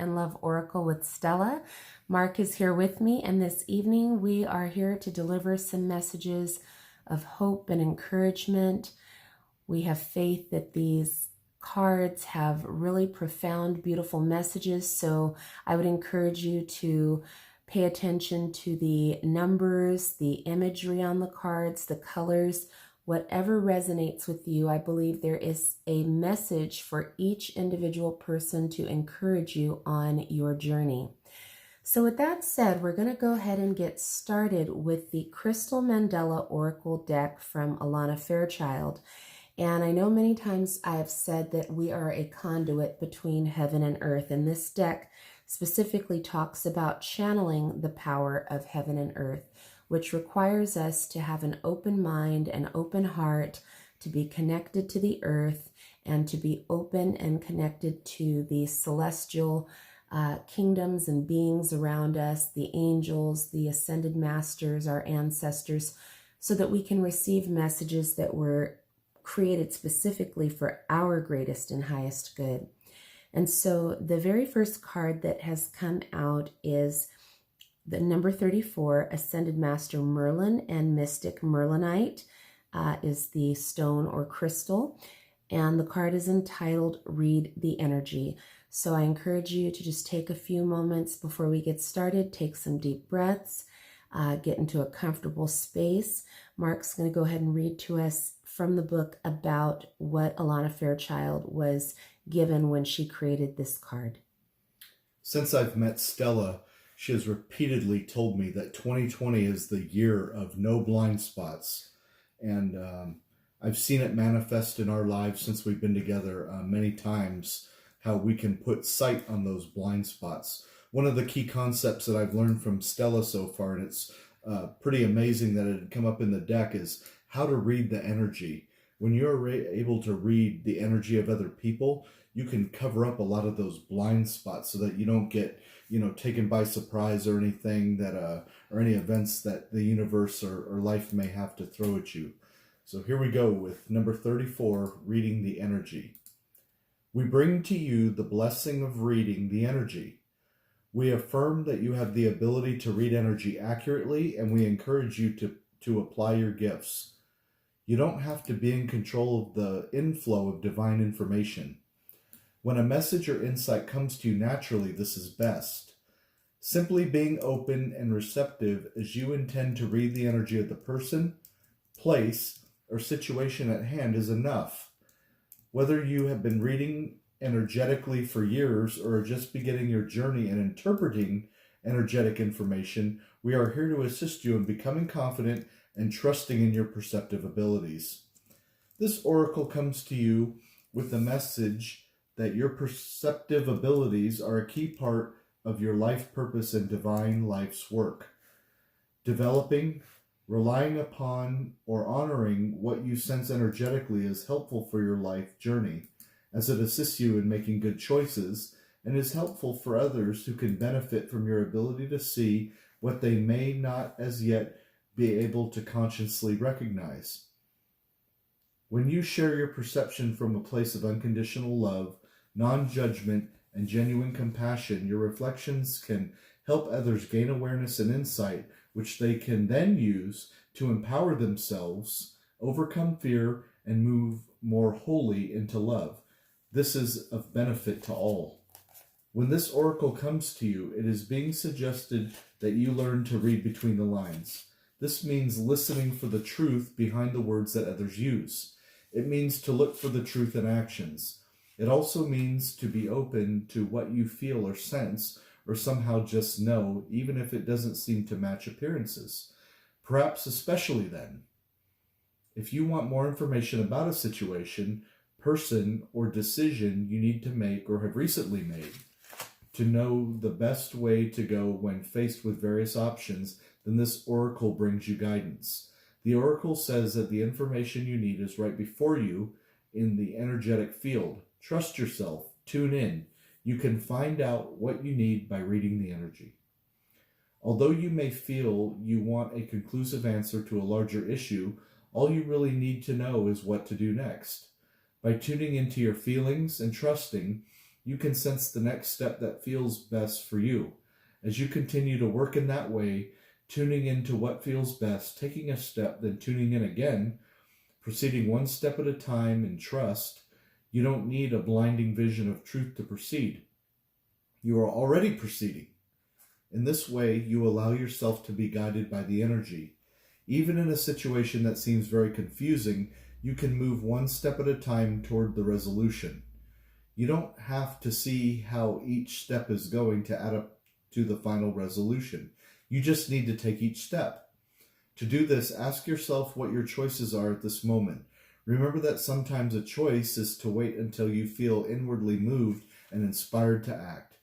and Love Oracle with Stella. Mark is here with me, and this evening we are here to deliver some messages of hope and encouragement. We have faith that these cards have really profound, beautiful messages, so I would encourage you to pay attention to the numbers, the imagery on the cards, the colors, whatever resonates with you. I believe there is a message for each individual person to encourage you on your journey. So with that said, we're going to go ahead and get started with the Crystal Mandela Oracle deck from Alana Fairchild. And I know many times I have said that we are a conduit between heaven and earth, and this deck specifically talks about channeling the power of heaven and earth, which requires us to have an open mind, an open heart, to be connected to the earth, and to be open and connected to the celestial kingdoms and beings around us, the angels, the ascended masters, our ancestors, so that we can receive messages that were created specifically for our greatest and highest good. And so the very first card that has come out is the number 34, Ascended Master Merlin and Mystic Merlinite is the stone or crystal. And the card is entitled Read the Energy. So I encourage you to just take a few moments before we get started, take some deep breaths, get into a comfortable space. Mark's going to go ahead and read to us from the book about what Alana Fairchild was given when she created this card. Since I've met Stella, she has repeatedly told me that 2020 is the year of no blind spots. And I've seen it manifest in our lives since we've been together many times, how we can put sight on those blind spots. One of the key concepts that I've learned from Stella so far, and it's pretty amazing that it had come up in the deck, is how to read the energy. When you're able to read the energy of other people, you can cover up a lot of those blind spots so that you don't get, taken by surprise or anything that, or any events that the universe or life may have to throw at you. So here we go with number 34, reading the energy. We bring to you the blessing of reading the energy. We affirm that you have the ability to read energy accurately, and we encourage you to apply your gifts. You don't have to be in control of the inflow of divine information. When a message or insight comes to you naturally, this is best. Simply being open and receptive as you intend to read the energy of the person, place, or situation at hand is enough. Whether you have been reading energetically for years or are just beginning your journey in interpreting energetic information, we are here to assist you in becoming confident and trusting in your perceptive abilities. This oracle comes to you with the message that your perceptive abilities are a key part of your life purpose and divine life's work. Developing, relying upon, or honoring what you sense energetically is helpful for your life journey, as it assists you in making good choices and is helpful for others who can benefit from your ability to see what they may not as yet be able to consciously recognize. When you share your perception from a place of unconditional love, non-judgment, and genuine compassion, your reflections can help others gain awareness and insight, which they can then use to empower themselves, overcome fear, and move more wholly into love. This is of benefit to all. When this oracle comes to you, it is being suggested that you learn to read between the lines. This means listening for the truth behind the words that others use. It means to look for the truth in actions. It also means to be open to what you feel or sense, or somehow just know, even if it doesn't seem to match appearances. Perhaps especially then. If you want more information about a situation, person, or decision you need to make or have recently made, to know the best way to go when faced with various options, then this oracle brings you guidance. The oracle says that the information you need is right before you in the energetic field. Trust yourself. Tune in. You can find out what you need by reading the energy. Although you may feel you want a conclusive answer to a larger issue, all you really need to know is what to do next. By tuning into your feelings and trusting, you can sense the next step that feels best for you. As you continue to work in that way, tuning into what feels best, taking a step, then tuning in again, proceeding one step at a time in trust, you don't need a blinding vision of truth to proceed. You are already proceeding. In this way, you allow yourself to be guided by the energy. Even in a situation that seems very confusing, you can move one step at a time toward the resolution. You don't have to see how each step is going to add up to the final resolution. You just need to take each step. To do this, ask yourself what your choices are at this moment. Remember that sometimes a choice is to wait until you feel inwardly moved and inspired to act.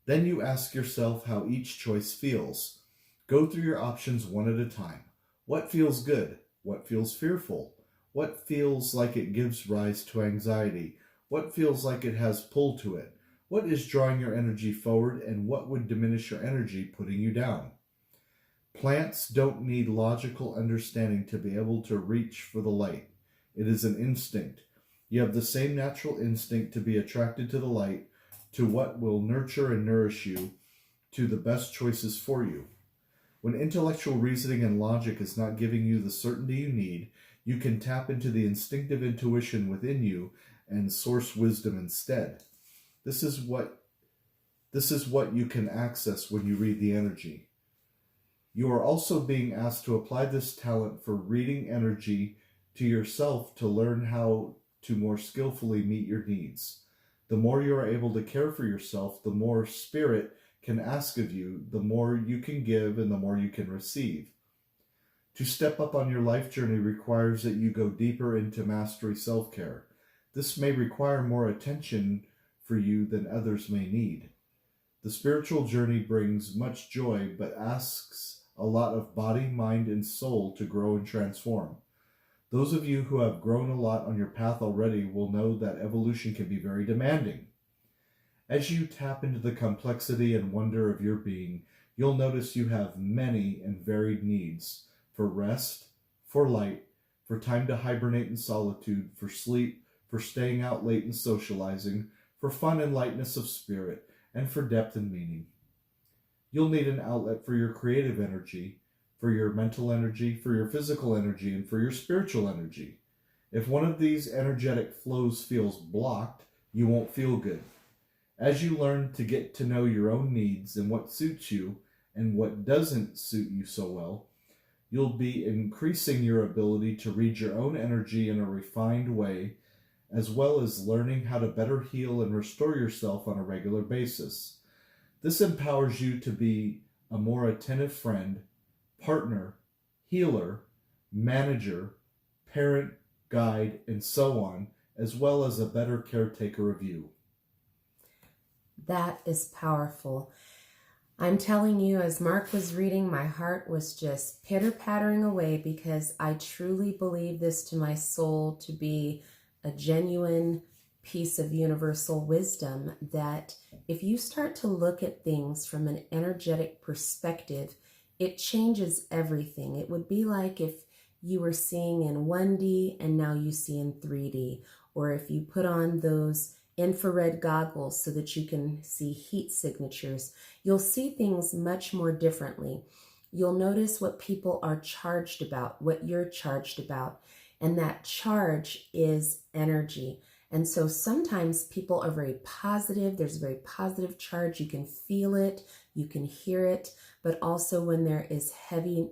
Then you ask yourself how each choice feels. Go through your options one at a time. What feels good? What feels fearful? What feels like it gives rise to anxiety? What feels like it has pull to it? What is drawing your energy forward, and what would diminish your energy, putting you down? Plants don't need logical understanding to be able to reach for the light. It is an instinct. You have the same natural instinct to be attracted to the light, to what will nurture and nourish you, to the best choices for you. When intellectual reasoning and logic is not giving you the certainty you need, you can tap into the instinctive intuition within you and source wisdom instead. This is what you can access when you read the energy. You are also being asked to apply this talent for reading energy to yourself to learn how to more skillfully meet your needs. The more you are able to care for yourself, the more Spirit can ask of you, the more you can give, and the more you can receive. To step up on your life journey requires that you go deeper into mastery self-care. This may require more attention for you than others may need. The spiritual journey brings much joy, but asks a lot of body, mind, and soul to grow and transform. Those of you who have grown a lot on your path already will know that evolution can be very demanding. As you tap into the complexity and wonder of your being, you'll notice you have many and varied needs for rest, for light, for time to hibernate in solitude, for sleep, for staying out late and socializing, for fun and lightness of spirit, and for depth and meaning. You'll need an outlet for your creative energy, for your mental energy, for your physical energy, and for your spiritual energy. If one of these energetic flows feels blocked, you won't feel good. As you learn to get to know your own needs and what suits you and what doesn't suit you so well, you'll be increasing your ability to read your own energy in a refined way, as well as learning how to better heal and restore yourself on a regular basis. This empowers you to be a more attentive friend, partner, healer, manager, parent, guide, and so on, as well as a better caretaker of you. That is powerful. I'm telling you, as Mark was reading, my heart was just pitter-pattering away because I truly believe this to my soul to be a genuine piece of universal wisdom, that if you start to look at things from an energetic perspective, it changes everything. It would be like if you were seeing in 1D and now you see in 3D, or if you put on those infrared goggles so that you can see heat signatures, you'll see things much more differently. You'll notice what people are charged about, what you're charged about, and that charge is energy. And so sometimes people are very positive. There's a very positive charge. You can feel it, you can hear it, but also when there is heavy,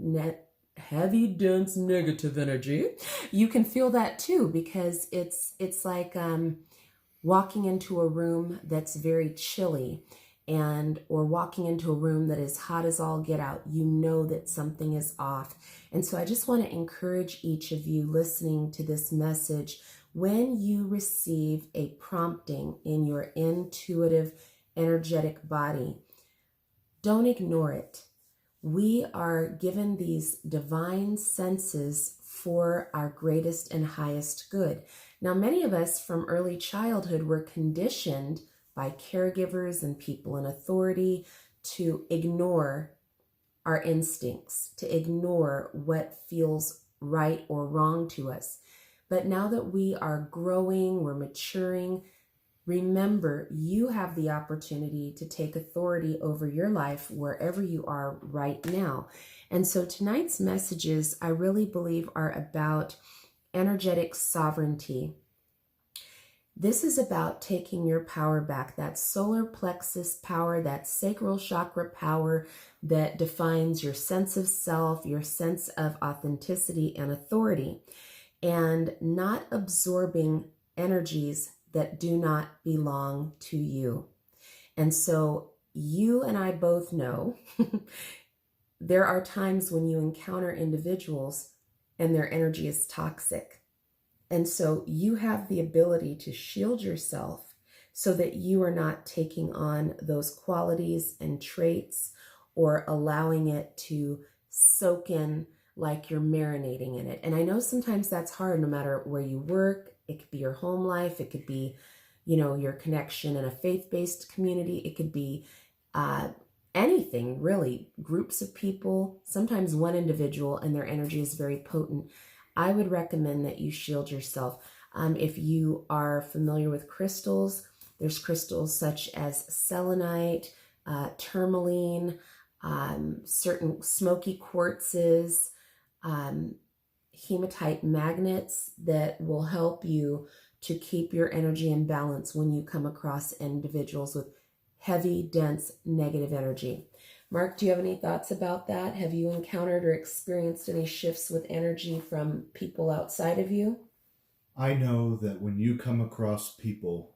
dense negative energy, you can feel that too, because it's like walking into a room that's very chilly, or walking into a room that is hot as all get out. You know that something is off. And so I just want to encourage each of you listening to this message, when you receive a prompting in your intuitive, energetic body, don't ignore it. We are given these divine senses for our greatest and highest good. Now, many of us from early childhood were conditioned by caregivers and people in authority to ignore our instincts, to ignore what feels right or wrong to us. But now that we are growing, we're maturing, remember, you have the opportunity to take authority over your life wherever you are right now. And so tonight's messages, I really believe, are about energetic sovereignty. This is about taking your power back, that solar plexus power, that sacral chakra power that defines your sense of self, your sense of authenticity and authority, and not absorbing energies that do not belong to you. And so you and I both know there are times when you encounter individuals and their energy is toxic. And so you have the ability to shield yourself so that you are not taking on those qualities and traits or allowing it to soak in like you're marinating in it. And I know sometimes that's hard no matter where you work. It could be your home life. It could be, your connection in a faith-based community. It could be anything, really. Groups of people, sometimes one individual, and their energy is very potent. I would recommend that you shield yourself. If you are familiar with crystals, there's crystals such as selenite, tourmaline, certain smoky quartzes, hematite magnets that will help you to keep your energy in balance when you come across individuals with heavy, dense, negative energy. Mark, do you have any thoughts about that? Have you encountered or experienced any shifts with energy from people outside of you? I know that when you come across people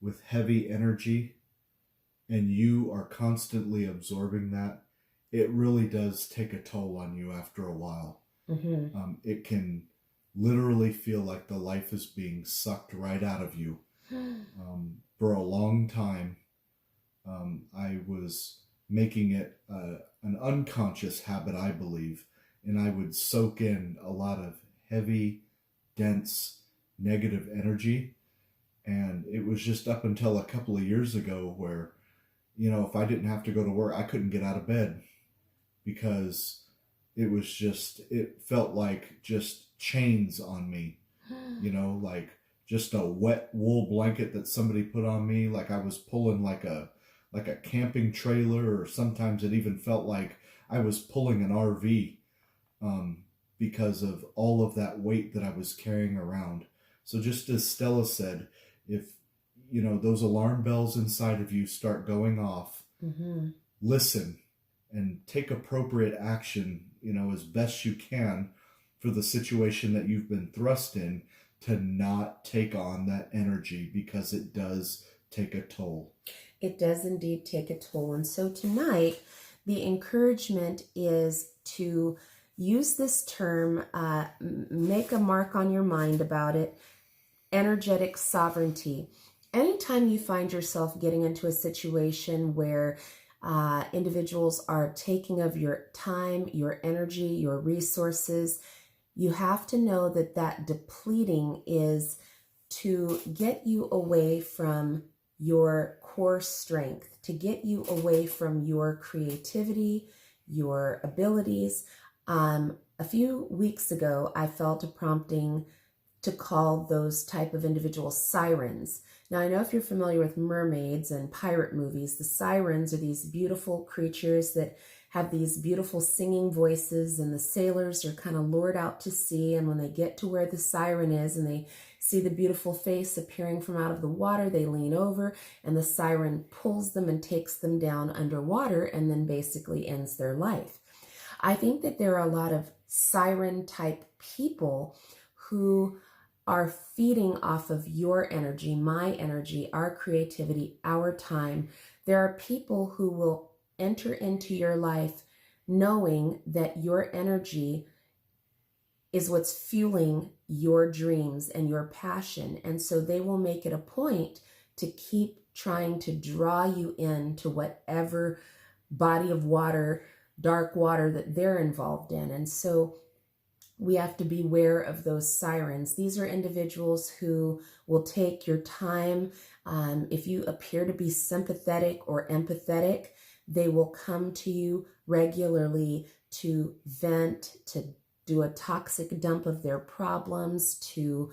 with heavy energy and you are constantly absorbing that, it really does take a toll on you after a while. Mm-hmm. It can literally feel like the life is being sucked right out of you. For a long time, I was making it an unconscious habit, I believe, and I would soak in a lot of heavy, dense, negative energy. And it was just up until a couple of years ago where, if I didn't have to go to work, I couldn't get out of bed because it felt like just chains on me, like just a wet wool blanket that somebody put on me, like I was pulling like a camping trailer, or sometimes it even felt like I was pulling an RV because of all of that weight that I was carrying around. So just as Stella said, if those alarm bells inside of you start going off, Mm-hmm. listen and take appropriate action, as best you can for the situation that you've been thrust in, to not take on that energy, because it does take a toll. It does indeed take a toll. And so tonight, the encouragement is to use this term, make a mark on your mind about it, energetic sovereignty. Anytime you find yourself getting into a situation where individuals are taking of your time, your energy, your resources, you have to know that depleting is to get you away from your core strength, to get you away from your creativity, your abilities. A few weeks ago, I felt a prompting to call those type of individuals sirens. Now, I know if you're familiar with mermaids and pirate movies, the sirens are these beautiful creatures that have these beautiful singing voices, and the sailors are kind of lured out to sea, and when they get to where the siren is and they see the beautiful face appearing from out of the water, they lean over and the siren pulls them and takes them down underwater and then basically ends their life. I think that there are a lot of siren type people who are feeding off of your energy, my energy, our creativity, our time. There are people who will enter into your life knowing that your energy is what's fueling your dreams and your passion. And so they will make it a point to keep trying to draw you into whatever body of water, dark water that they're involved in. And so we have to beware of those sirens. These are individuals who will take your time. If you appear to be sympathetic or empathetic, they will come to you regularly to vent, to do a toxic dump of their problems, to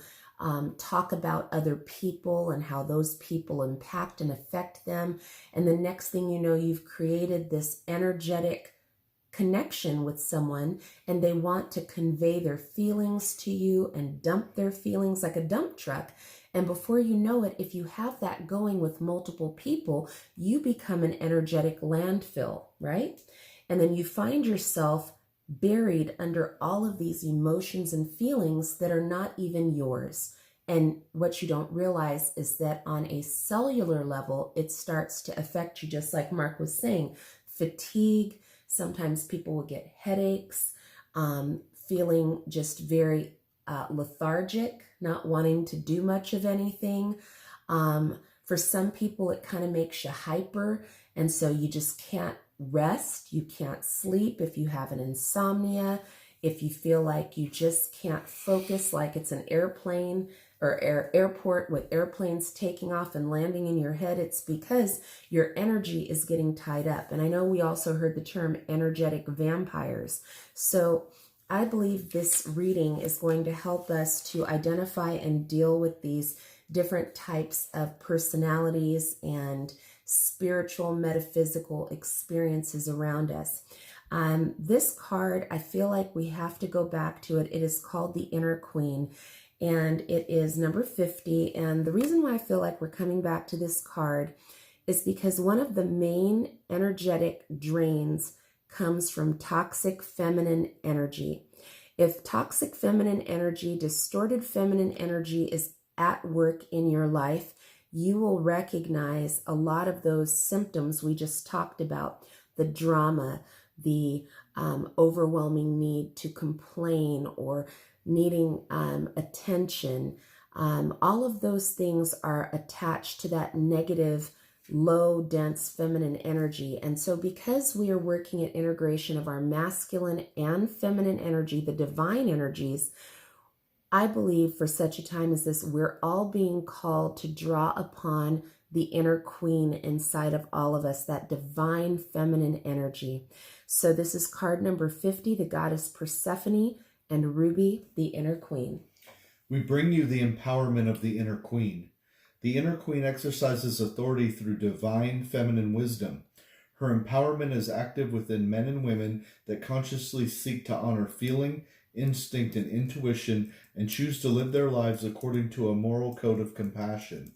talk about other people and how those people impact and affect them. And the next thing you know, you've created this energetic connection with someone, and they want to convey their feelings to you and dump their feelings like a dump truck. And before you know it, if you have that going with multiple people, you become an energetic landfill, right? And then you find yourself buried under all of these emotions and feelings that are not even yours. And what you don't realize is that on a cellular level, it starts to affect you, just like Mark was saying, fatigue. Sometimes people will get headaches, feeling just very lethargic, not wanting to do much of anything. For some people, it kind of makes you hyper, and so you just can't rest, you can't sleep if you have an insomnia, if you feel like you just can't focus, like it's an airplane or airport with airplanes taking off and landing in your head. It's because your energy is getting tied up. And I know we also heard the term energetic vampires. So I believe this reading is going to help us to identify and deal with these different types of personalities and spiritual, metaphysical experiences around us. This card, I feel like we have to go back to it. It is called the Inner Queen, and it is number 50. And the reason why I feel like we're coming back to this card is because one of the main energetic drains comes from toxic feminine energy. If toxic feminine energy, distorted feminine energy is at work in your life, you will recognize a lot of those symptoms we just talked about: the drama, the overwhelming need to complain or needing attention. All of those things are attached to that negative, low, dense feminine energy. And so because we are working at integration of our masculine and feminine energy, the divine energies, I believe for such a time as this, we're all being called to draw upon the inner queen inside of all of us, that divine feminine energy. So this is card number 50, the goddess Persephone, and Ruby, the inner queen. We bring you the empowerment of the inner queen. The inner queen exercises authority through divine feminine wisdom. Her empowerment is active within men and women that consciously seek to honor feeling, instinct, and intuition, and choose to live their lives according to a moral code of compassion.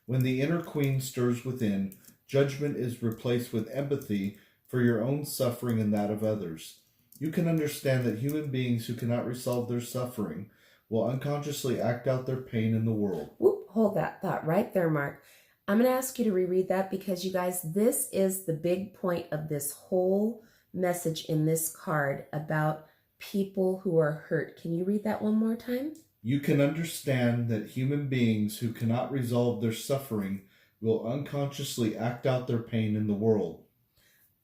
When the inner queen stirs within, judgment is replaced with empathy for your own suffering and that of others. You can understand that human beings who cannot resolve their suffering will unconsciously act out their pain in the world. Whoop, hold that thought right there, Mark. I'm going to ask you to reread that because, you guys, this is the big point of this whole message in this card about people who are hurt. Can you read that one more time? You can understand that human beings who cannot resolve their suffering will unconsciously act out their pain in the world.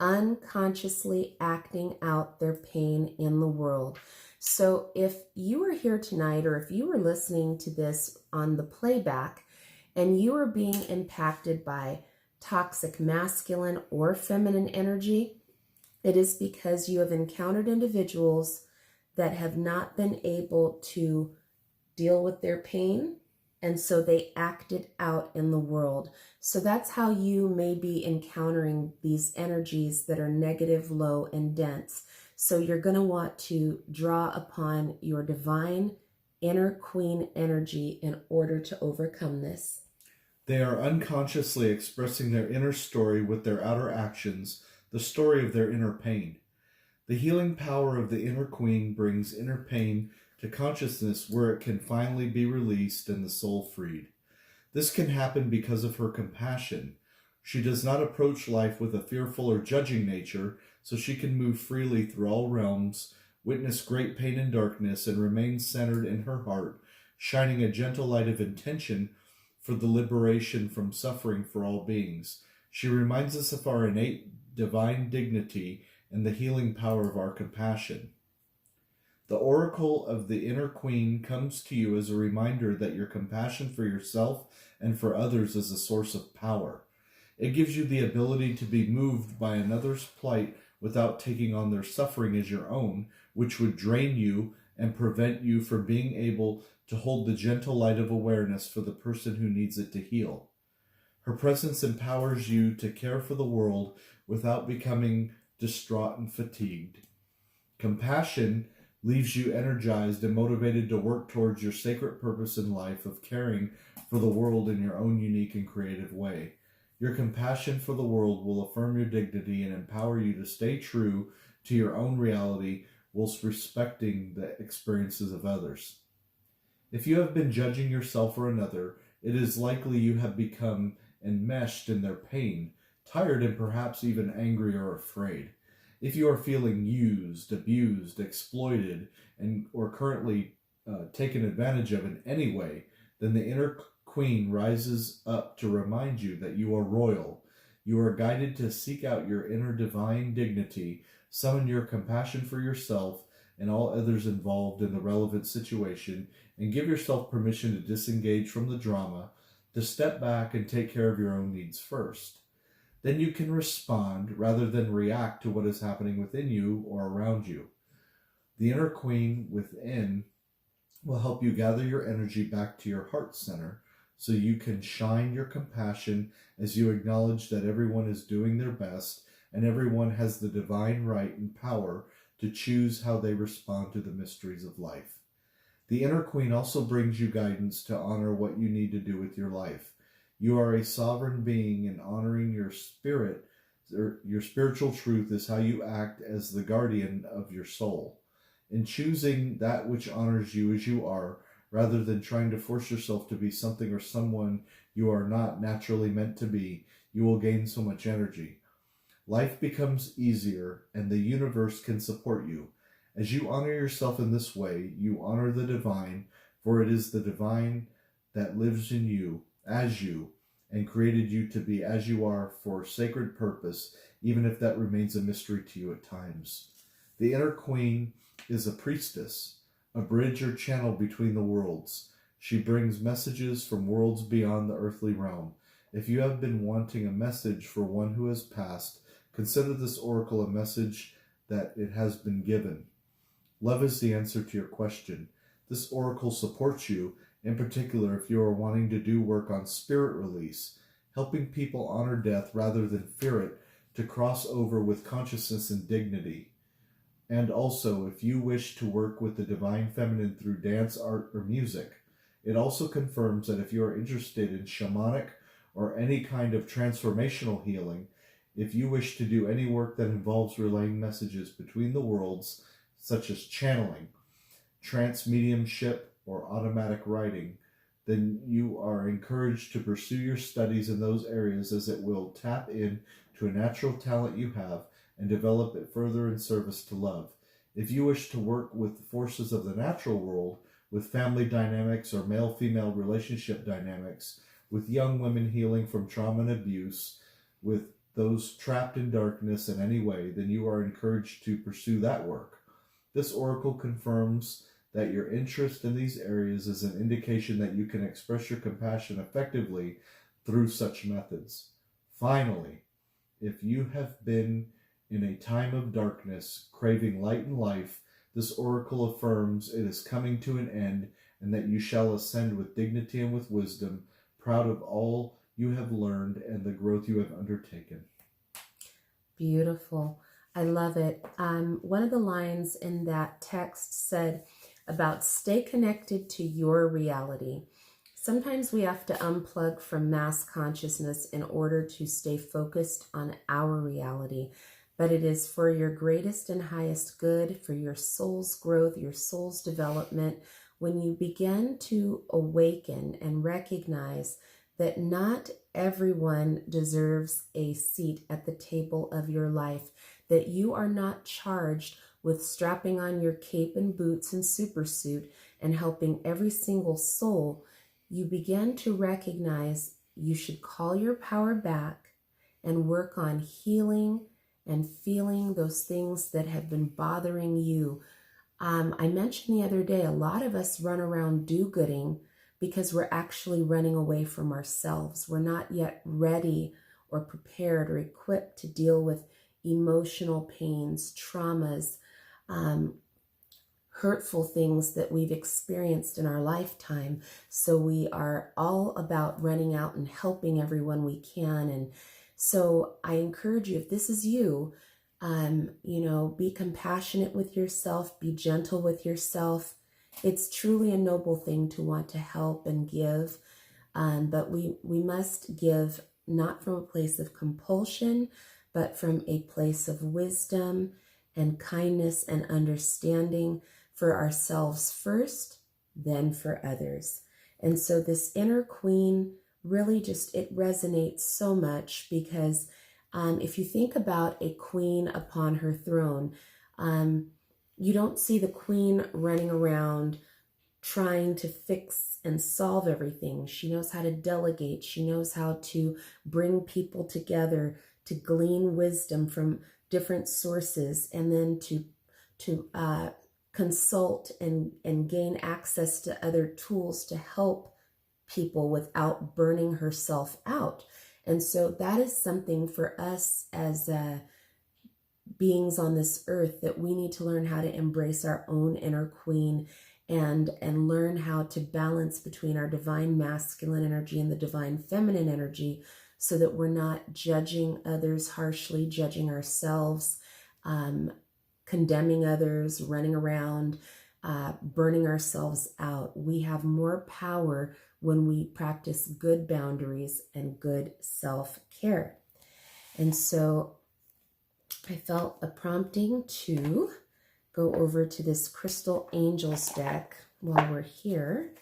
Unconsciously acting out their pain in the world. So if you were here tonight, or if you were listening to this on the playback, and you are being impacted by toxic masculine or feminine energy, it is because you have encountered individuals that have not been able to deal with their pain, and so they acted out in the world. So that's how you may be encountering these energies that are negative, low, and dense. So you're going to want to draw upon your divine inner queen energy in order to overcome this. They are unconsciously expressing their inner story with their outer actions, the story of their inner pain. The healing power of the inner queen brings inner pain to consciousness where it can finally be released and the soul freed. This can happen because of her compassion. She does not approach life with a fearful or judging nature, so she can move freely through all realms, witness great pain and darkness, and remain centered in her heart, shining a gentle light of intention for the liberation from suffering for all beings. She reminds us of our innate divine dignity and the healing power of our compassion. The oracle of the inner queen comes to you as a reminder that your compassion for yourself and for others is a source of power. It gives you the ability to be moved by another's plight without taking on their suffering as your own, which would drain you and prevent you from being able to hold the gentle light of awareness for the person who needs it to heal. Her presence empowers you to care for the world without becoming distraught and fatigued. Compassion leaves you energized and motivated to work towards your sacred purpose in life of caring for the world in your own unique and creative way. Your compassion for the world will affirm your dignity and empower you to stay true to your own reality whilst respecting the experiences of others. If you have been judging yourself or another, it is likely you have become enmeshed in their pain, tired and perhaps even angry or afraid. If you are feeling used, abused, exploited, or currently taken advantage of in any way, then the inner queen rises up to remind you that you are royal. You are guided to seek out your inner divine dignity, summon your compassion for yourself and all others involved in the relevant situation, and give yourself permission to disengage from the drama, to step back and take care of your own needs first. Then you can respond rather than react to what is happening within you or around you. The inner queen within will help you gather your energy back to your heart center so you can shine your compassion as you acknowledge that everyone is doing their best and everyone has the divine right and power to choose how they respond to the mysteries of life. The inner queen also brings you guidance to honor what you need to do with your life. You are a sovereign being, and honoring your spirit, or your spiritual truth, is how you act as the guardian of your soul. In choosing that which honors you as you are, rather than trying to force yourself to be something or someone you are not naturally meant to be, you will gain so much energy. Life becomes easier, and the universe can support you. As you honor yourself in this way, you honor the divine, for it is the divine that lives in you, as you, and created you to be as you are for sacred purpose, even if that remains a mystery to you at times. The inner queen is a priestess, a bridge or channel between the worlds. She brings messages from worlds beyond the earthly realm. If you have been wanting a message for one who has passed, consider this oracle a message that it has been given. Love is the answer to your question. This oracle supports you, in particular if you are wanting to do work on spirit release, helping people honor death rather than fear it, to cross over with consciousness and dignity. And also, if you wish to work with the divine feminine through dance, art, or music. It also confirms that if you are interested in shamanic or any kind of transformational healing, if you wish to do any work that involves relaying messages between the worlds, such as channeling, trance mediumship, or automatic writing, then you are encouraged to pursue your studies in those areas, as it will tap in to a natural talent you have and develop it further in service to love. If you wish to work with the forces of the natural world, with family dynamics or male-female relationship dynamics, with young women healing from trauma and abuse, with those trapped in darkness in any way, then you are encouraged to pursue that work. This oracle confirms that your interest in these areas is an indication that you can express your compassion effectively through such methods. Finally, if you have been in a time of darkness, craving light and life, this oracle affirms it is coming to an end, and that you shall ascend with dignity and with wisdom, proud of all you have learned and the growth you have undertaken. Beautiful. I love it. One of the lines in that text said about stay connected to your reality. Sometimes we have to unplug from mass consciousness in order to stay focused on our reality. But it is for your greatest and highest good, for your soul's growth, your soul's development, when you begin to awaken and recognize that not everyone deserves a seat at the table of your life, that you are not charged with strapping on your cape and boots and supersuit and helping every single soul. You begin to recognize you should call your power back and work on healing and feeling those things that have been bothering you. I mentioned the other day, a lot of us run around do-gooding because we're actually running away from ourselves. We're not yet ready or prepared or equipped to deal with emotional pains, traumas, hurtful things that we've experienced in our lifetime. So we are all about running out and helping everyone we can. And so I encourage you, if this is you, be compassionate with yourself, be gentle with yourself. It's truly a noble thing to want to help and give, but we must give not from a place of compulsion, but from a place of wisdom and kindness and understanding for ourselves first, then for others. And so this inner queen really it resonates so much because if you think about a queen upon her throne, you don't see the queen running around trying to fix and solve everything. She knows how to delegate. She knows how to bring people together, to glean wisdom from different sources, and then to consult and gain access to other tools to help people without burning herself out. And so that is something for us as beings on this earth, that we need to learn how to embrace our own inner queen and learn how to balance between our divine masculine energy and the divine feminine energy, so that we're not judging others harshly, judging ourselves, condemning others, running around, burning ourselves out. We have more power when we practice good boundaries and good self-care. And so I felt a prompting to go over to this Crystal Angels deck while we're here.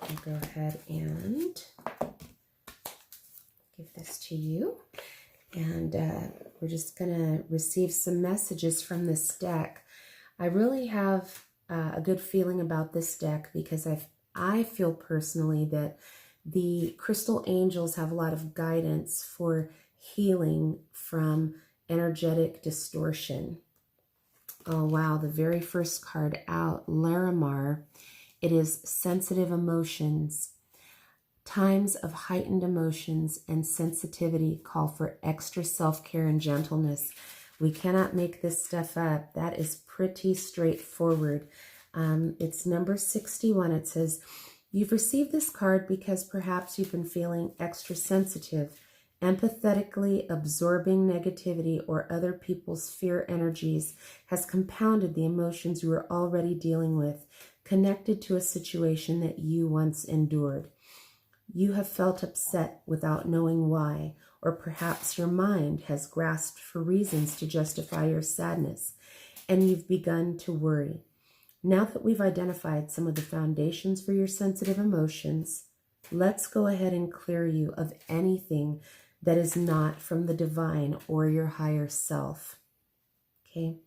I'll go ahead and give this to you. And we're just going to receive some messages from this deck. I really have a good feeling about this deck because I feel personally that the Crystal Angels have a lot of guidance for healing from energetic distortion. Oh, wow. The very first card out, Larimar. It is sensitive emotions. Times of heightened emotions and sensitivity call for extra self-care and gentleness. We cannot make this stuff up. That is pretty straightforward. It's number 61. It says, you've received this card because perhaps you've been feeling extra sensitive, empathetically absorbing negativity or other people's fear energies has compounded the emotions you are already dealing with, connected to a situation that you once endured. You have felt upset without knowing why, or perhaps your mind has grasped for reasons to justify your sadness, and you've begun to worry. Now that we've identified some of the foundations for your sensitive emotions, let's go ahead and clear you of anything that is not from the divine or your higher self. Okay,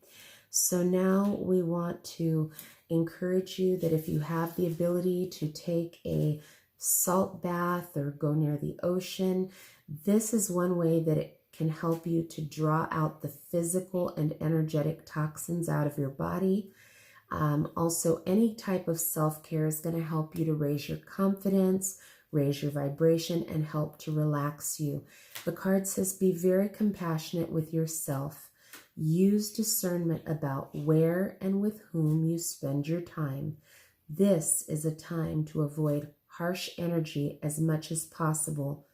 so now we want to encourage you that if you have the ability to take a salt bath or go near the ocean, this is one way that it can help you to draw out the physical and energetic toxins out of your body. Also, any type of self-care is going to help you to raise your confidence, raise your vibration, and help to relax you. The card says, be very compassionate with yourself. Use discernment about where and with whom you spend your time. This is a time to avoid harsh energy as much as possible,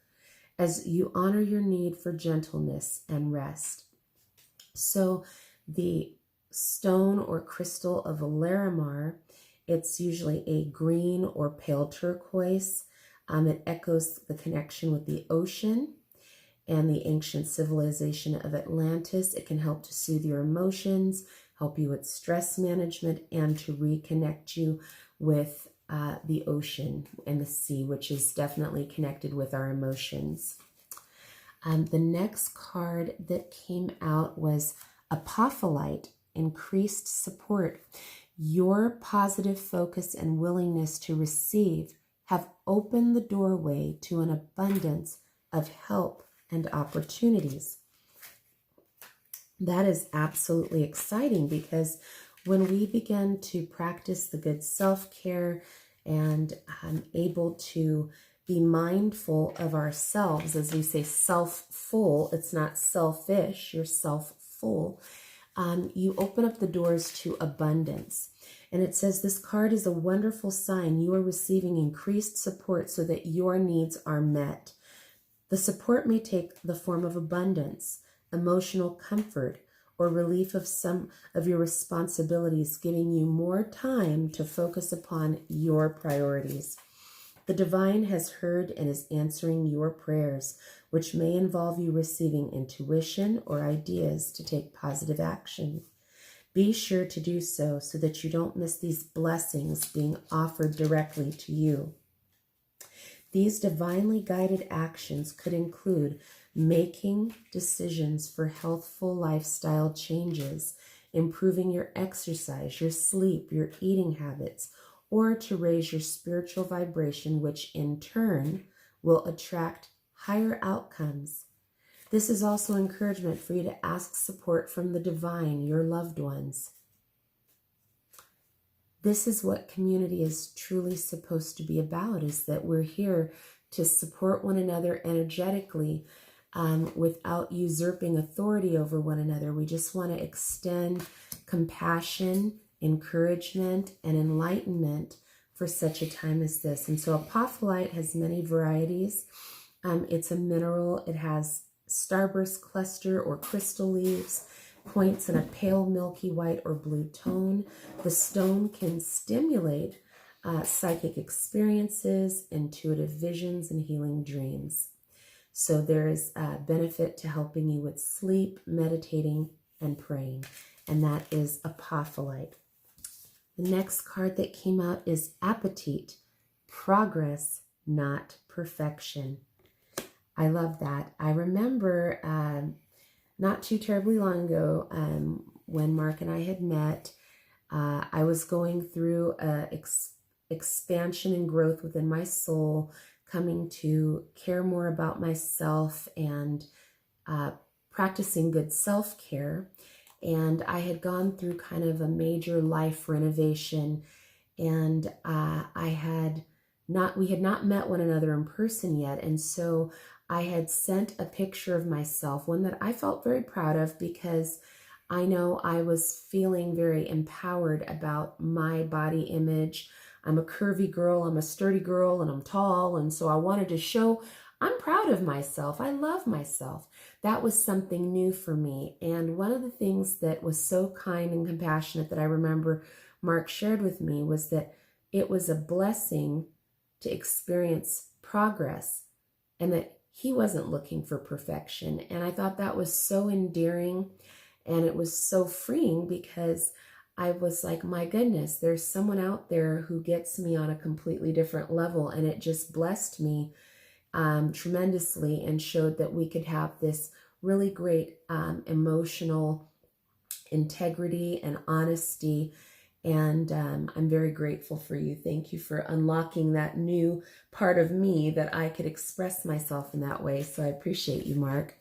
as you honor your need for gentleness and rest. So the stone or crystal of Larimar, it's usually a green or pale turquoise. It echoes the connection with the ocean and the ancient civilization of Atlantis. It can help to soothe your emotions, help you with stress management, and to reconnect you with the ocean and the sea, which is definitely connected with our emotions. The next card that came out was Apophyllite, increased support. Your positive focus and willingness to receive have opened the doorway to an abundance of help and opportunities. That is absolutely exciting, because when we begin to practice the good self-care and able to be mindful of ourselves, as we say, self-full, it's not selfish, you're self-full. you open up the doors to abundance. And it says this card is a wonderful sign. You are receiving increased support so that your needs are met. The support may take the form of abundance, emotional comfort, or relief of some of your responsibilities, giving you more time to focus upon your priorities. The divine has heard and is answering your prayers, which may involve you receiving intuition or ideas to take positive action. Be sure to do so that you don't miss these blessings being offered directly to you. These divinely guided actions could include making decisions for healthful lifestyle changes, improving your exercise, your sleep, your eating habits, or to raise your spiritual vibration, which in turn will attract higher outcomes. This is also encouragement for you to ask support from the divine, your loved ones. This is what community is truly supposed to be about, is that we're here to support one another energetically without usurping authority over one another. We just want to extend compassion, encouragement, and enlightenment for such a time as this. And so apophyllite has many varieties. It's a mineral. It has starburst cluster or crystal leaves, points in a pale milky white or blue tone. The stone can stimulate psychic experiences, intuitive visions, and healing dreams. So there is a benefit to helping you with sleep, meditating, and praying, and that is apophyllite. The next card that came out is apatite, progress, not perfection. I love that. I remember not too terribly long ago when Mark and I had met, I was going through expansion and growth within my soul, coming to care more about myself and practicing good self-care. And I had gone through kind of a major life renovation, and we had not met one another in person yet. And so I had sent a picture of myself, one that I felt very proud of, because I know I was feeling very empowered about my body image. I'm a curvy girl, I'm a sturdy girl, and I'm tall. And so I wanted to show I'm proud of myself. I love myself. That was something new for me. And one of the things that was so kind and compassionate that I remember Mark shared with me was that it was a blessing to experience progress and that he wasn't looking for perfection. And I thought that was so endearing, and it was so freeing, because I was like, my goodness, there's someone out there who gets me on a completely different level. And it just blessed me tremendously and showed that we could have this really great emotional integrity and honesty. And I'm very grateful for you. Thank you for unlocking that new part of me that I could express myself in that way. So I appreciate you, Mark.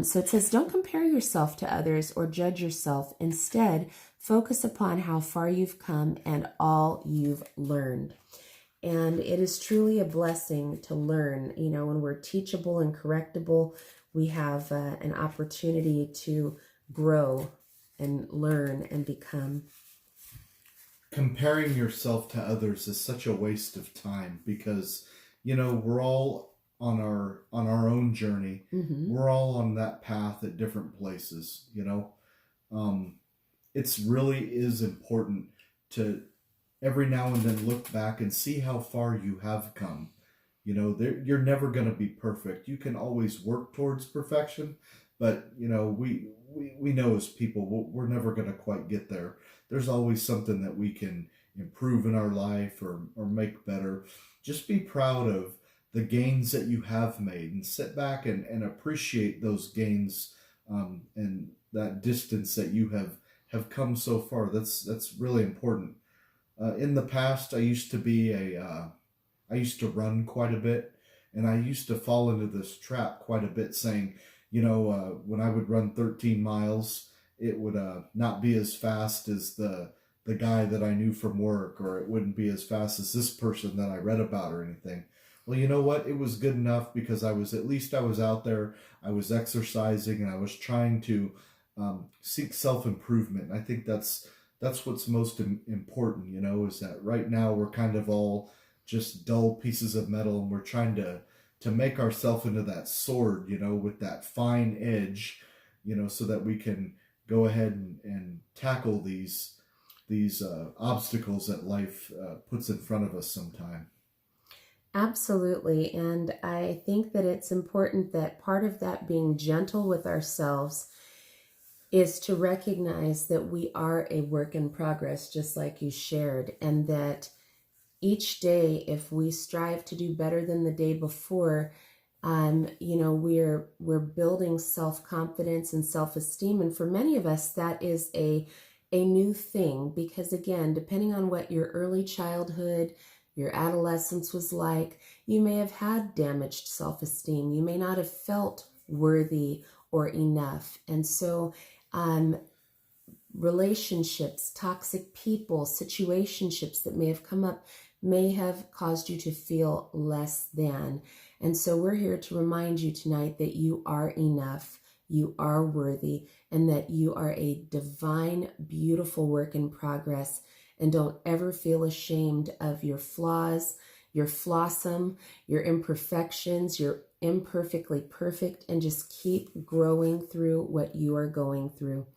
So it says, don't compare yourself to others or judge yourself. Instead, focus upon how far you've come and all you've learned. And it is truly a blessing to learn. You know, when we're teachable and correctable, we have an opportunity to grow and learn and become. Comparing yourself to others is such a waste of time, because, you know, we're all on our own journey. Mm-hmm. We're all on that path at different places, you know. It's really is important to every now and then look back and see how far you have come. You know, you're never going to be perfect. You can always work towards perfection, but, you know, we know as people, we're never going to quite get there. There's always something that we can improve in our life or make better. Just be proud of the gains that you have made, and sit back and appreciate those gains and that distance that you have come so far. That's really important. In the past, I used to run quite a bit, and I used to fall into this trap quite a bit, saying, you know, when I would run 13 miles, it would not be as fast as the guy that I knew from work, or it wouldn't be as fast as this person that I read about or anything. Well, you know what? It was good enough, because I was out there, I was exercising, and I was trying to seek self-improvement. I think that's what's most important, is that right now we're kind of all just dull pieces of metal, and we're trying to make ourselves into that sword, with that fine edge, so that we can go ahead and tackle these obstacles that life puts in front of us sometime. Absolutely. And I think that it's important that part of that being gentle with ourselves is to recognize that we are a work in progress, just like you shared, and that each day, if we strive to do better than the day before, we're building self-confidence and self-esteem. And for many of us, that is a new thing, because again, depending on what your early childhood, your adolescence was like, you may have had damaged self-esteem. You may not have felt worthy or enough. And so relationships, toxic people, situationships that may have come up may have caused you to feel less than. And so we're here to remind you tonight that you are enough, you are worthy, and that you are a divine, beautiful work in progress. And don't ever feel ashamed of your flaws, your flossom, your imperfections. You're imperfectly perfect, and just keep growing through what you are going through.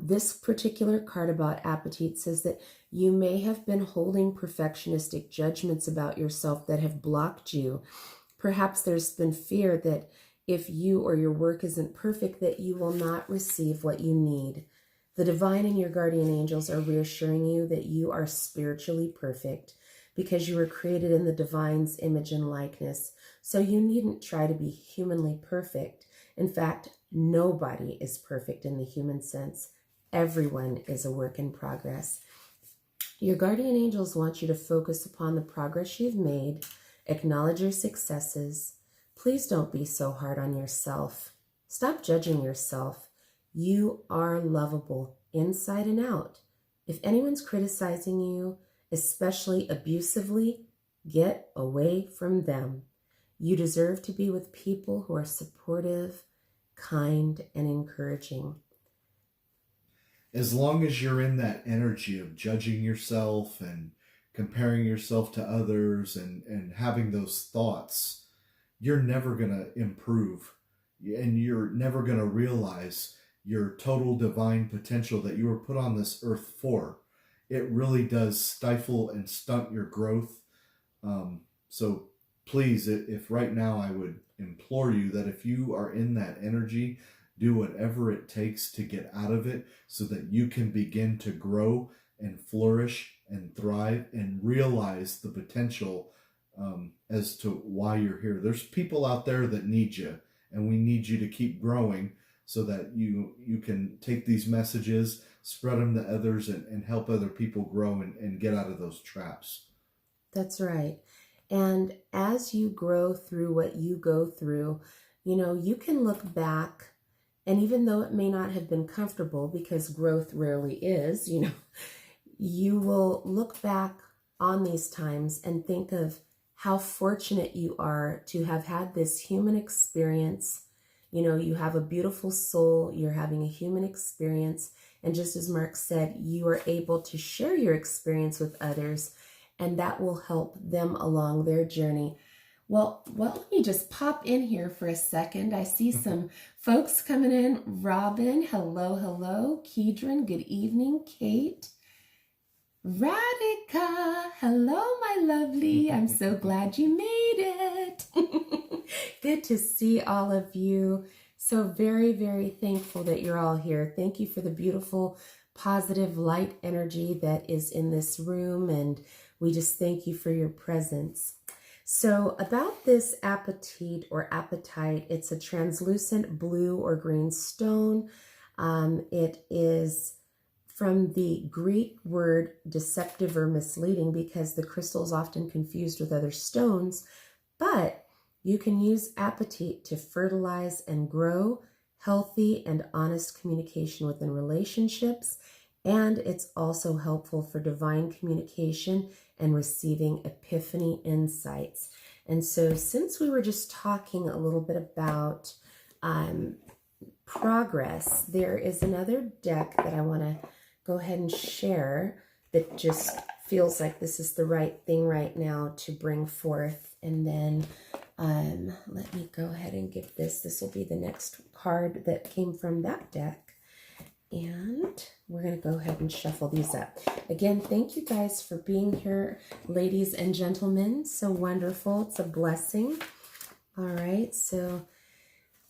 This particular card about appetite says that you may have been holding perfectionistic judgments about yourself that have blocked you. Perhaps there's been fear that if you or your work isn't perfect, that you will not receive what you need. The divine and your guardian angels are reassuring you that you are spiritually perfect because you were created in the divine's image and likeness. So you needn't try to be humanly perfect. In fact, nobody is perfect in the human sense. Everyone is a work in progress. Your guardian angels want you to focus upon the progress you've made, acknowledge your successes. Please don't be so hard on yourself. Stop judging yourself. You are lovable inside and out. If anyone's criticizing you, especially abusively, get away from them. You deserve to be with people who are supportive, kind, and encouraging. As long as you're in that energy of judging yourself and comparing yourself to others and having those thoughts, you're never going to improve, and you're never going to realize your total divine potential that you were put on this earth for. It really does stifle and stunt your growth. So please, if right now, I would implore you that if you are in that energy, do whatever it takes to get out of it so that you can begin to grow and flourish and thrive and realize the potential as to why you're here. There's people out there that need you, and we need you to keep growing so that you can take these messages, spread them to others, and help other people grow and get out of those traps. That's right. And as you grow through what you go through, you can look back, and even though it may not have been comfortable, because growth rarely is, you will look back on these times and think of how fortunate you are to have had this human experience. You have a beautiful soul, you're having a human experience. And just as Mark said, you are able to share your experience with others, and that will help them along their journey. Well, let me just pop in here for a second. I see some folks coming in. Robin, hello. Kedron, good evening. Kate. Radhika, hello, my lovely. I'm so glad you made it. Good to see all of you. So very, very thankful that you're all here. Thank you for the beautiful, positive light energy that is in this room, and we just thank you for your presence. So about this apatite or appetite, it's a translucent blue or green stone. It is from the Greek word deceptive or misleading, because the crystal is often confused with other stones, but you can use apatite to fertilize and grow healthy and honest communication within relationships, and it's also helpful for divine communication and receiving epiphany insights. And so since we were just talking a little bit about progress, there is another deck that I want to go ahead and share that just feels like this is the right thing right now to bring forth. And then let me go ahead and give this. This will be the next card that came from that deck. And we're going to go ahead and shuffle these up. Again, thank you guys for being here, ladies and gentlemen. So wonderful. It's a blessing. All right. So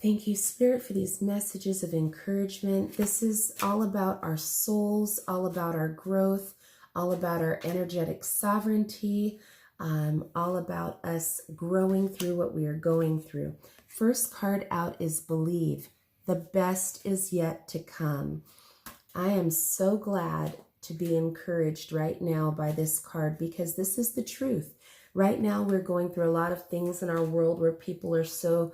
thank you, Spirit, for these messages of encouragement. This is all about our souls, all about our growth, all about our energetic sovereignty, all about us growing through what we are going through. First card out is Believe. The best is yet to come. I am so glad to be encouraged right now by this card because this is the truth. Right now, we're going through a lot of things in our world where people are so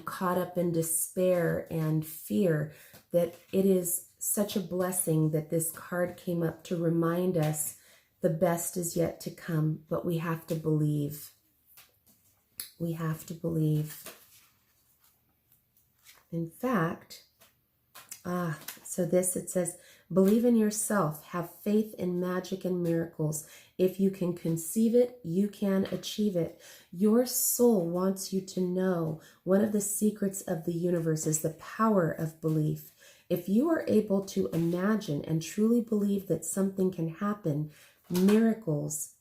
caught up in despair and fear that it is such a blessing that this card came up to remind us the best is yet to come, but we have to believe. We have to believe. In fact, so this, it says, believe in yourself, have faith in magic and miracles. If you can conceive it, you can achieve it. Your soul wants you to know one of the secrets of the universe is the power of belief. If you are able to imagine and truly believe that something can happen, miracles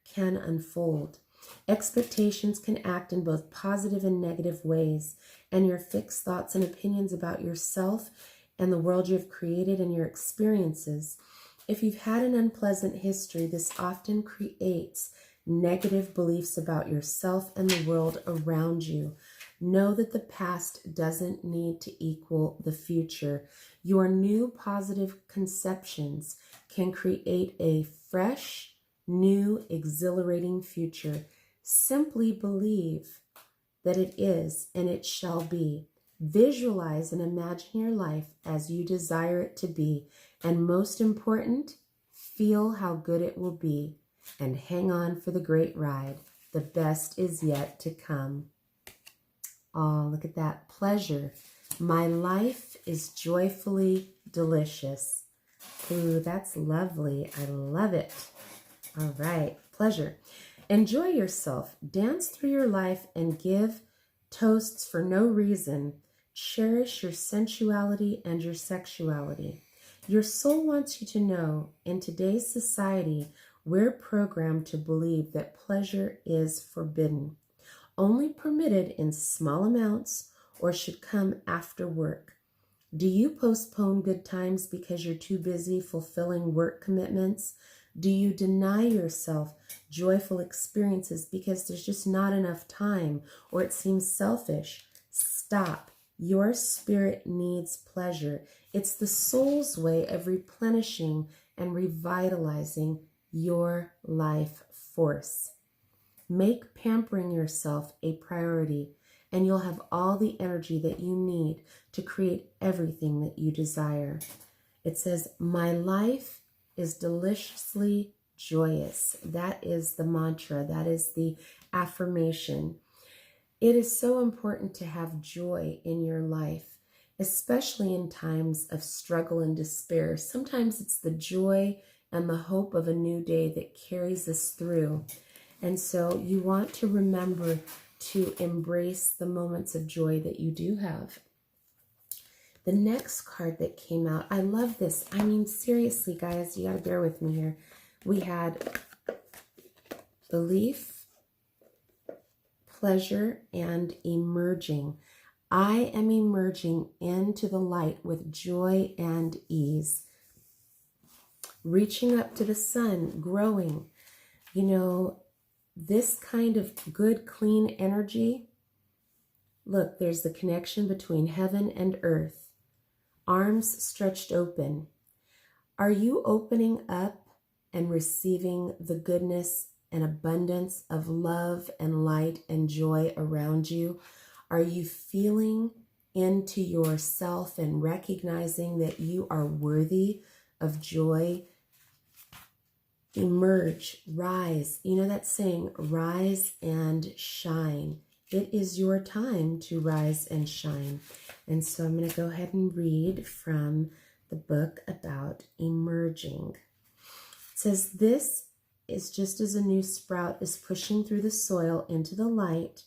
can unfold. Expectations can act in both positive and negative ways, and your fixed thoughts and opinions about yourself and the world you have created and your experiences. If you've had an unpleasant history, this often creates negative beliefs about yourself and the world around you. Know that the past doesn't need to equal the future. Your new positive conceptions can create a fresh, new, exhilarating future. Simply believe that it is and it shall be. Visualize and imagine your life as you desire it to be. And most important, feel how good it will be. And hang on for the great ride. The best is yet to come. Oh, look at that. Pleasure. My life is joyfully delicious. Ooh, that's lovely. I love it. All right. Pleasure. Enjoy yourself. Dance through your life and give toasts for no reason. Cherish your sensuality and your sexuality. Your soul wants you to know in today's society, we're programmed to believe that pleasure is forbidden, only permitted in small amounts, or should come after work. Do you postpone good times because you're too busy fulfilling work commitments? Do you deny yourself joyful experiences because there's just not enough time, or it seems selfish? Stop. Your spirit needs pleasure. It's the soul's way of replenishing and revitalizing your life force. Make pampering yourself a priority, and you'll have all the energy that you need to create everything that you desire. It says, my life is deliciously joyous. That is the mantra. That is the affirmation. It is so important to have joy in your life, especially in times of struggle and despair. Sometimes it's the joy and the hope of a new day that carries us through. And so you want to remember to embrace the moments of joy that you do have. The next card that came out, I love this. I mean, seriously, guys, you got to bear with me here. We had belief, pleasure, and emerging. I am emerging into the light with joy and ease. Reaching up to the sun, growing. You know, this kind of good, clean energy. Look, there's the connection between heaven and earth. Arms stretched open. Are you opening up and receiving the goodness and abundance of love and light and joy around you? Are you feeling into yourself and recognizing that you are worthy of joy? Emerge, rise. You know that saying, rise and shine. It is your time to rise and shine. And so I'm going to go ahead and read from the book about emerging. It says, this is just as a new sprout is pushing through the soil into the light,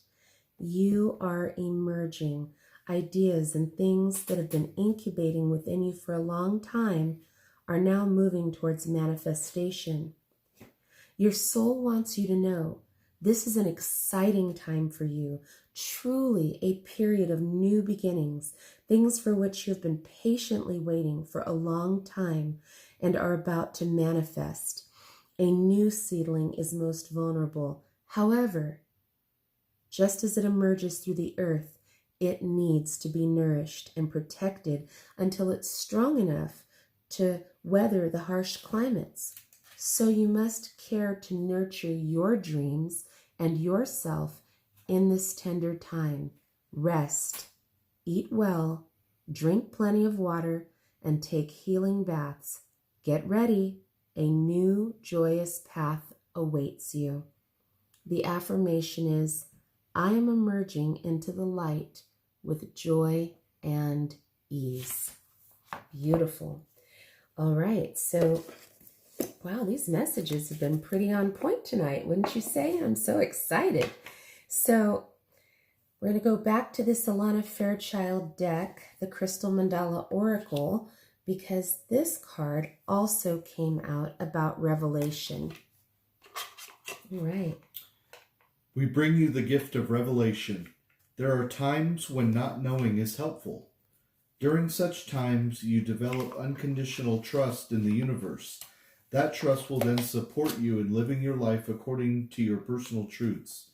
you are emerging. Ideas and things that have been incubating within you for a long time are now moving towards manifestation. Your soul wants you to know this is an exciting time for you, truly a period of new beginnings, things for which you have been patiently waiting for a long time and are about to manifest. A new seedling is most vulnerable. However, just as it emerges through the earth, it needs to be nourished and protected until it's strong enough to weather the harsh climates. So you must care to nurture your dreams and yourself in this tender time. Rest, eat well, drink plenty of water, and take healing baths. Get ready. A new joyous path awaits you. The affirmation is, I am emerging into the light with joy and ease. Beautiful. All right, so, wow, these messages have been pretty on point tonight, wouldn't you say? I'm so excited. So, we're going to go back to this Alana Fairchild deck, the Crystal Mandala Oracle, because this card also came out about revelation. All right. We bring you the gift of revelation. There are times when not knowing is helpful. During such times, you develop unconditional trust in the universe. That trust will then support you in living your life according to your personal truths.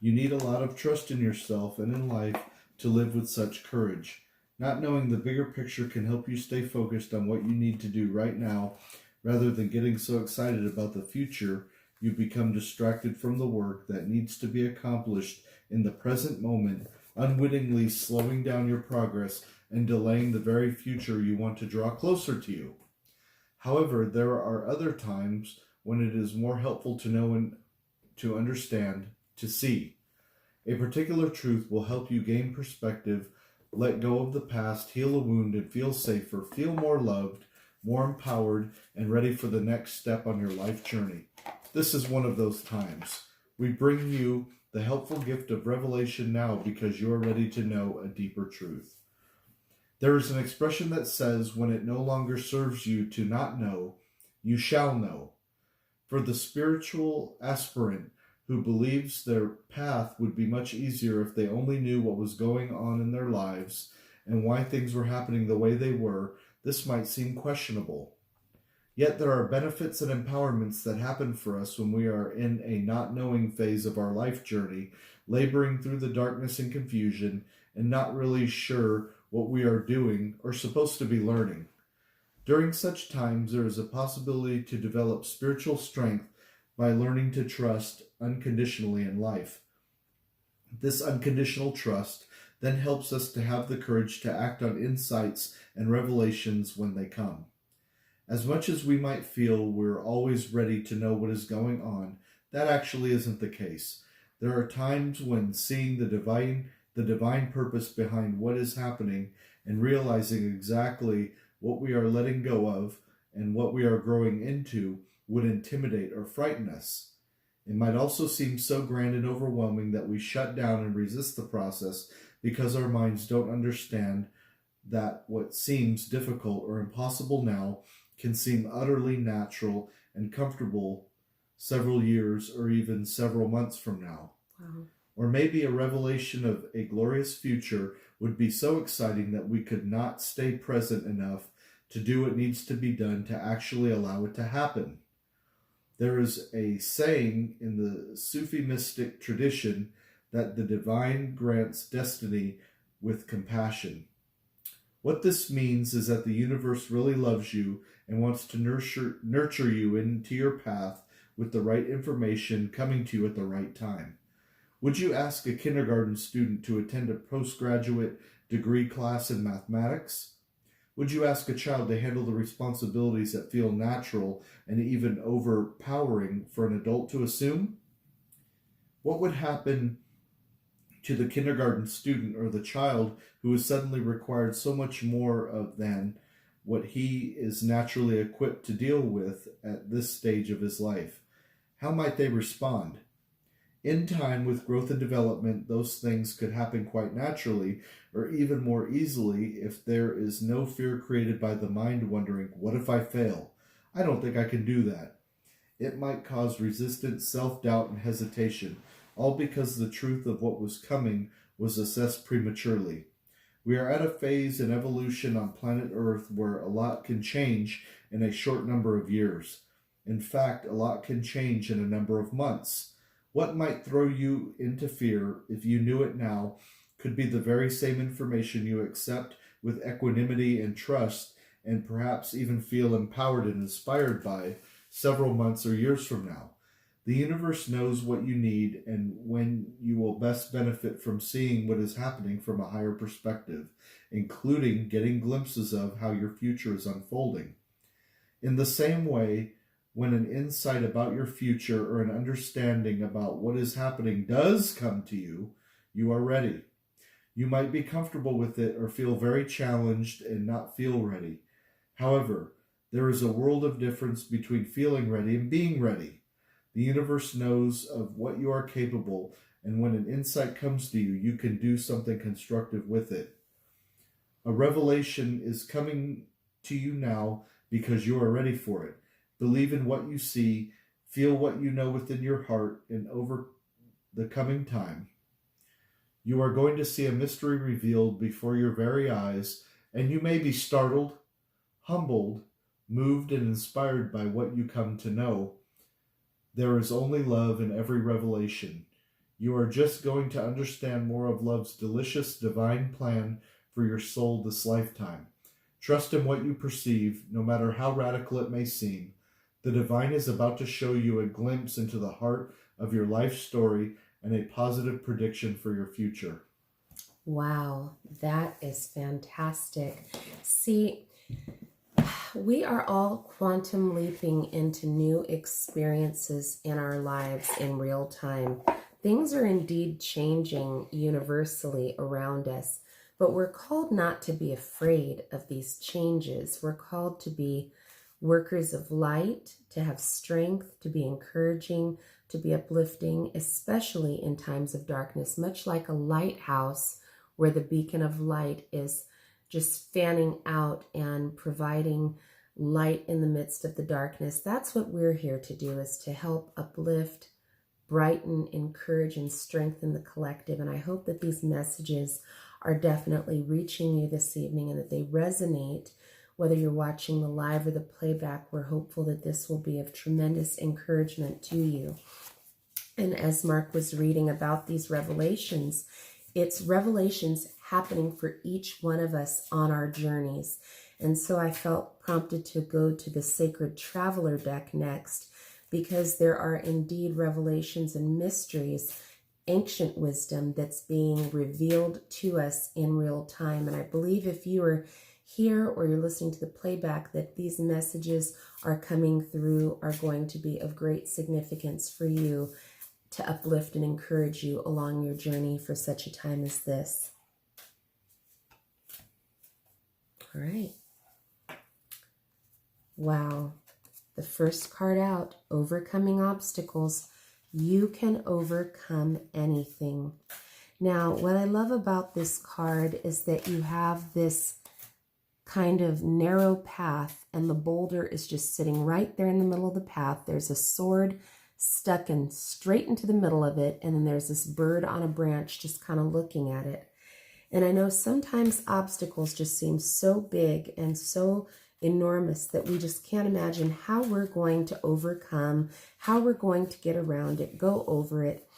You need a lot of trust in yourself and in life to live with such courage. Not knowing the bigger picture can help you stay focused on what you need to do right now, rather than getting so excited about the future you become distracted from the work that needs to be accomplished in the present moment, unwittingly slowing down your progress and delaying the very future you want to draw closer to you. However, there are other times when it is more helpful to know and to understand, to see. A particular truth will help you gain perspective, let go of the past, heal a wound, and feel safer, feel more loved, more empowered, and ready for the next step on your life journey. This is one of those times. We bring you the helpful gift of revelation now because you are ready to know a deeper truth. There is an expression that says, when it no longer serves you to not know, you shall know. For the spiritual aspirant who believes their path would be much easier if they only knew what was going on in their lives and why things were happening the way they were, this might seem questionable. Yet there are benefits and empowerments that happen for us when we are in a not knowing phase of our life journey, laboring through the darkness and confusion, and not really sure what we are doing or supposed to be learning. During such times, there is a possibility to develop spiritual strength by learning to trust unconditionally in life. This unconditional trust then helps us to have the courage to act on insights and revelations when they come. As much as we might feel we're always ready to know what is going on, that actually isn't the case. There are times when seeing the divine purpose behind what is happening and realizing exactly what we are letting go of and what we are growing into would intimidate or frighten us. It might also seem so grand and overwhelming that we shut down and resist the process because our minds don't understand that what seems difficult or impossible now can seem utterly natural and comfortable several years or even several months from now. Wow. Or maybe a revelation of a glorious future would be so exciting that we could not stay present enough to do what needs to be done to actually allow it to happen. There is a saying in the Sufi mystic tradition that the divine grants destiny with compassion. What this means is that the universe really loves you and wants to nurture you into your path with the right information coming to you at the right time. Would you ask a kindergarten student to attend a postgraduate degree class in mathematics? Would you ask a child to handle the responsibilities that feel natural and even overpowering for an adult to assume? What would happen to the kindergarten student or the child who is suddenly required so much more of than what he is naturally equipped to deal with at this stage of his life? How might they respond? In time, with growth and development, those things could happen quite naturally, or even more easily if there is no fear created by the mind wondering, what if I fail? I don't think I can do that. It might cause resistance, self-doubt, and hesitation, all because the truth of what was coming was assessed prematurely. We are at a phase in evolution on planet Earth where a lot can change in a short number of years. In fact, a lot can change in a number of months. What might throw you into fear, if you knew it now, could be the very same information you accept with equanimity and trust, and perhaps even feel empowered and inspired by several months or years from now. The universe knows what you need and when you will best benefit from seeing what is happening from a higher perspective, including getting glimpses of how your future is unfolding. In the same way, when an insight about your future or an understanding about what is happening does come to you, you are ready. You might be comfortable with it or feel very challenged and not feel ready. However, there is a world of difference between feeling ready and being ready. The universe knows of what you are capable, and when an insight comes to you, you can do something constructive with it. A revelation is coming to you now because you are ready for it. Believe in what you see, feel what you know within your heart, and over the coming time, you are going to see a mystery revealed before your very eyes, and you may be startled, humbled, moved, and inspired by what you come to know. There is only love in every revelation. You are just going to understand more of love's delicious, divine plan for your soul this lifetime. Trust in what you perceive, no matter how radical it may seem. The divine is about to show you a glimpse into the heart of your life story and a positive prediction for your future. Wow, that is fantastic. See, we are all quantum leaping into new experiences in our lives in real time. Things are indeed changing universally around us, but we're called not to be afraid of these changes. We're called to be workers of light, to have strength, to be encouraging, to be uplifting, especially in times of darkness, much like a lighthouse where the beacon of light is just fanning out and providing light in the midst of the darkness. That's what we're here to do, is to help uplift, brighten, encourage, and strengthen the collective. And I hope that these messages are definitely reaching you this evening and that they resonate. Whether you're watching the live or the playback, we're hopeful that this will be of tremendous encouragement to you. And as Mark was reading about these revelations, it's revelations happening for each one of us on our journeys. And so I felt prompted to go to the Sacred Traveler deck next, because there are indeed revelations and mysteries, ancient wisdom that's being revealed to us in real time. And I believe if you are here or you're listening to the playback, that these messages are coming through, are going to be of great significance for you, to uplift and encourage you along your journey for such a time as this. All right. Wow. The first card out, overcoming obstacles. You can overcome anything. Now, what I love about this card is that you have this kind of narrow path, and the boulder is just sitting right there in the middle of the path. There's a sword stuck in straight into the middle of it, and then there's this bird on a branch just kind of looking at it. And I know sometimes obstacles just seem so big and so enormous that we just can't imagine how we're going to overcome, how we're going to get around it, go over it.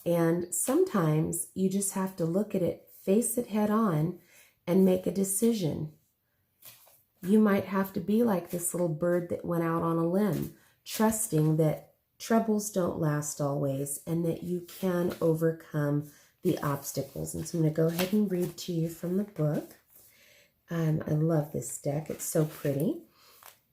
And sometimes you just have to look at it, face it head on, and make a decision. You might have to be like this little bird that went out on a limb, trusting that troubles don't last always and that you can overcome the obstacles. And so I'm going to go ahead and read to you from the book. I love this deck. It's so pretty.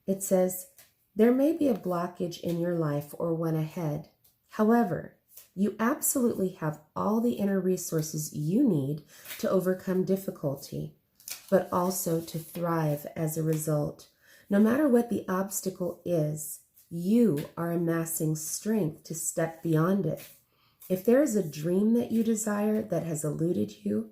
It says, there may be a blockage in your life or one ahead. However, You absolutely have all the inner resources you need to overcome difficulty, but also to thrive as a result. No matter what the obstacle is, you are amassing strength to step beyond it. If there is a dream that you desire that has eluded you,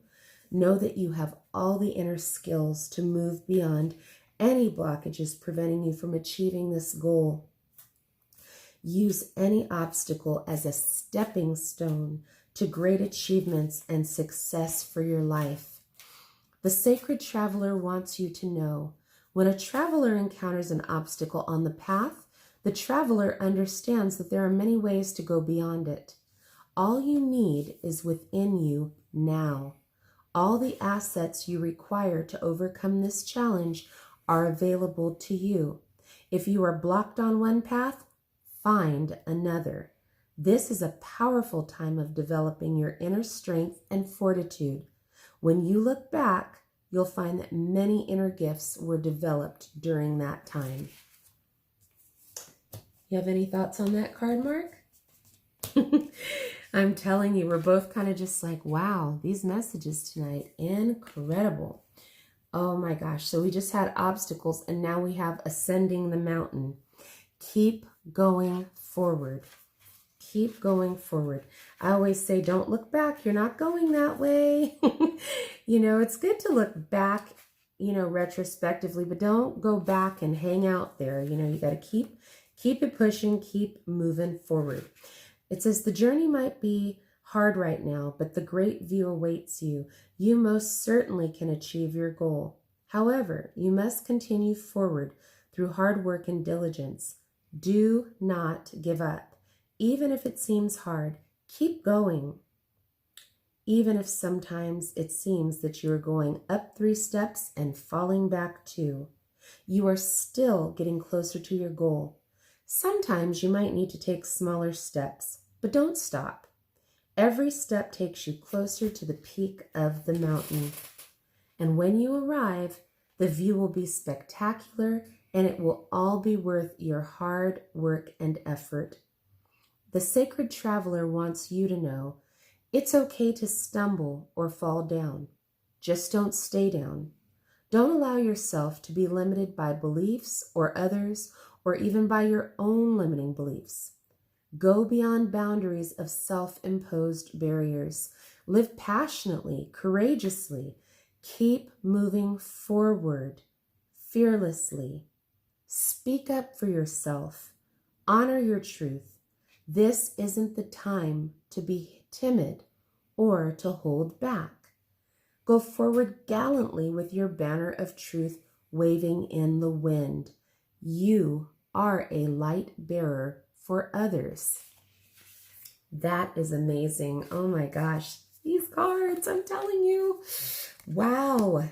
know that you have all the inner skills to move beyond any blockages preventing you from achieving this goal. Use any obstacle as a stepping stone to great achievements and success for your life. The sacred traveler wants you to know, when a traveler encounters an obstacle on the path, the traveler understands that there are many ways to go beyond it. All you need is within you now. All the assets you require to overcome this challenge are available to you. If you are blocked on one path, find another. This is a powerful time of developing your inner strength and fortitude. When you look back, you'll find that many inner gifts were developed during that time. You have any thoughts on that card, Mark? I'm telling you, we're both kind of just like, wow, these messages tonight, incredible. Oh my gosh. So we just had obstacles and now we have ascending the mountain. Keep going forward. Keep going forward. I always say, don't look back. You're not going that way. It's good to look back, retrospectively, but don't go back and hang out there. You got to keep it pushing, keep moving forward. It says the journey might be hard right now, but the great view awaits you. You most certainly can achieve your goal. However, you must continue forward through hard work and diligence. Do not give up. Even if it seems hard, keep going. Even if sometimes it seems that you are going up 3 steps and falling back 2, you are still getting closer to your goal. Sometimes you might need to take smaller steps, but don't stop. Every step takes you closer to the peak of the mountain. And when you arrive, the view will be spectacular and it will all be worth your hard work and effort. The sacred traveler wants you to know it's okay to stumble or fall down. Just don't stay down. Don't allow yourself to be limited by beliefs or others, or even by your own limiting beliefs. Go beyond boundaries of self-imposed barriers. Live passionately, courageously. Keep moving forward, fearlessly. Speak up for yourself. Honor your truth. This isn't the time to be timid or to hold back. Go forward gallantly with your banner of truth waving in the wind. You are a light bearer for others. That is amazing. Oh my gosh. These cards, I'm telling you. Wow.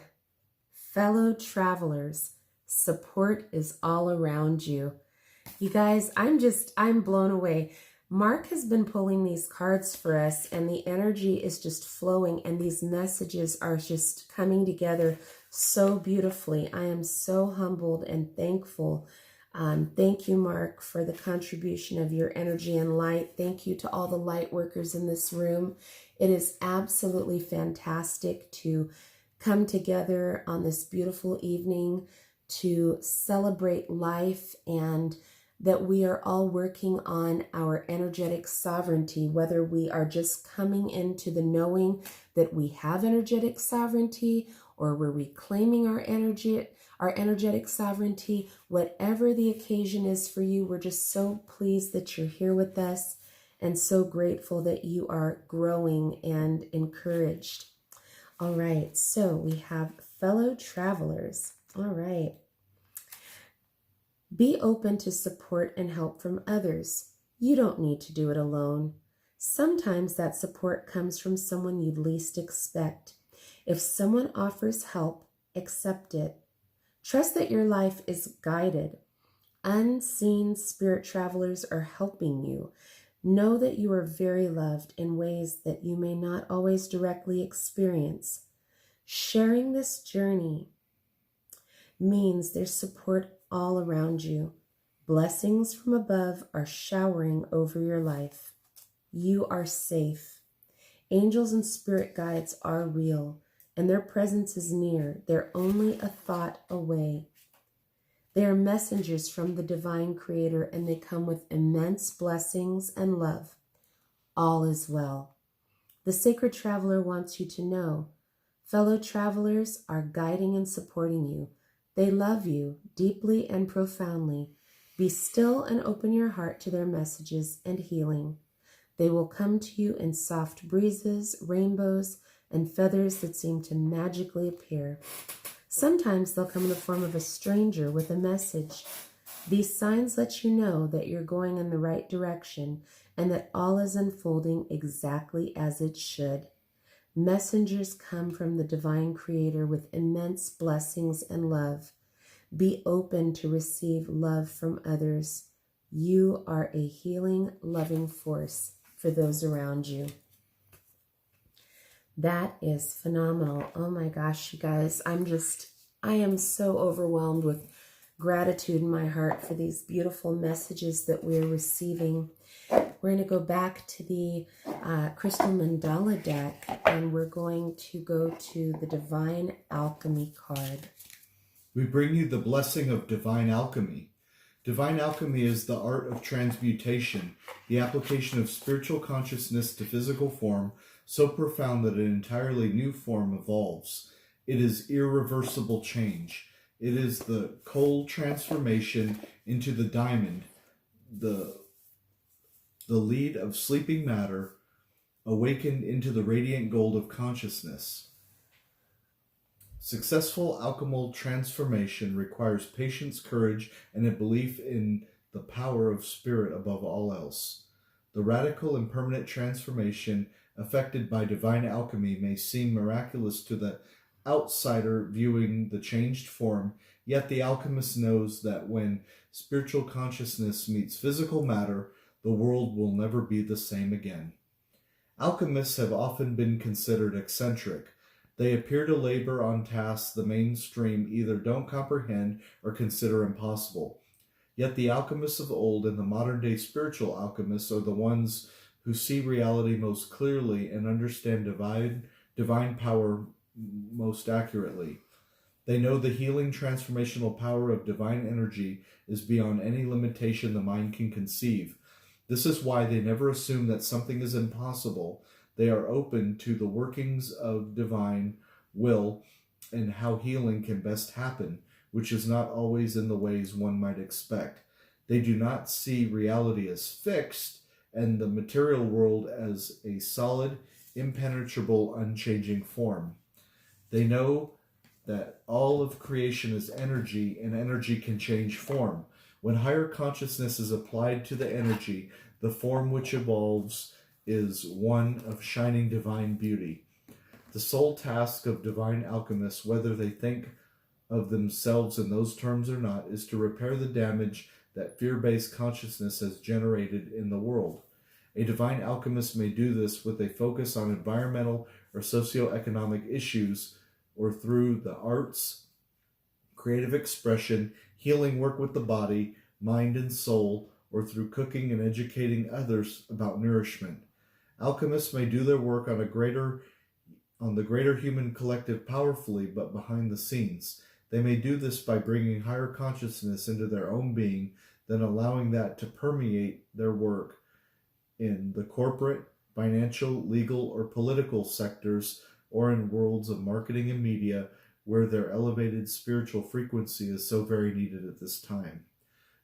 Fellow travelers, support is all around you. You guys, I'm blown away. Mark has been pulling these cards for us and the energy is just flowing and these messages are just coming together so beautifully. I am so humbled and thankful. Thank you, Mark, for the contribution of your energy and light. Thank you to all the light workers in this room. It is absolutely fantastic to come together on this beautiful evening to celebrate life and that we are all working on our energetic sovereignty, whether we are just coming into the knowing that we have energetic sovereignty or we're reclaiming our energetic sovereignty. Whatever the occasion is for you, we're just so pleased that you're here with us and so grateful that you are growing and encouraged. All right, so we have fellow travelers. All right. Be open to support and help from others. You don't need to do it alone. Sometimes that support comes from someone you'd least expect. If someone offers help, accept it. Trust that your life is guided. Unseen spirit travelers are helping you. Know that you are very loved in ways that you may not always directly experience. Sharing this journey means there's support all around you. Blessings from above are showering over your life. You are safe. Angels and spirit guides are real, and their presence is near. They're only a thought away. They are messengers from the divine creator, and they come with immense blessings and love. All is well. The sacred traveler wants you to know, fellow travelers are guiding and supporting you. They love you deeply and profoundly. Be still and open your heart to their messages and healing. They will come to you in soft breezes, rainbows, and feathers that seem to magically appear. Sometimes they'll come in the form of a stranger with a message. These signs let you know that you're going in the right direction and that all is unfolding exactly as it should. Messengers come from the divine creator with immense blessings and love. Be open to receive love from others. You are a healing, loving force for those around you. That is phenomenal. Oh my gosh, you guys, I am so overwhelmed with gratitude in my heart for these beautiful messages that we're receiving. We're going to go back to the Crystal Mandala deck, and we're going to go to the Divine Alchemy card. We bring you the blessing of divine alchemy. Divine alchemy is the art of transmutation, the application of spiritual consciousness to physical form, so profound that an entirely new form evolves. It is irreversible change. It is the coal transformation into the diamond, the lead of sleeping matter, awakened into the radiant gold of consciousness. Successful alchemical transformation requires patience, courage, and a belief in the power of spirit above all else. The radical and permanent transformation effected by divine alchemy may seem miraculous to the outsider viewing the changed form, yet the alchemist knows that when spiritual consciousness meets physical matter, the world will never be the same again. Alchemists have often been considered eccentric. They appear to labor on tasks the mainstream either don't comprehend or consider impossible. Yet the alchemists of old and the modern-day spiritual alchemists are the ones who see reality most clearly and understand divine power most accurately. They know the healing transformational power of divine energy is beyond any limitation the mind can conceive. This is why they never assume that something is impossible. They are open to the workings of divine will and how healing can best happen, which is not always in the ways one might expect. They do not see reality as fixed and the material world as a solid, impenetrable, unchanging form. They know that all of creation is energy, and energy can change form. When higher consciousness is applied to the energy, the form which evolves is one of shining divine beauty. The sole task of divine alchemists, whether they think of themselves in those terms or not, is to repair the damage that fear-based consciousness has generated in the world. A divine alchemist may do this with a focus on environmental or socioeconomic issues, or through the arts, creative expression, healing work with the body, mind, and soul, or through cooking and educating others about nourishment. Alchemists may do their work on the greater human collective powerfully, but behind the scenes. They may do this by bringing higher consciousness into their own being, then allowing that to permeate their work in the corporate, financial, legal, or political sectors, or in worlds of marketing and media, where their elevated spiritual frequency is so very needed at this time.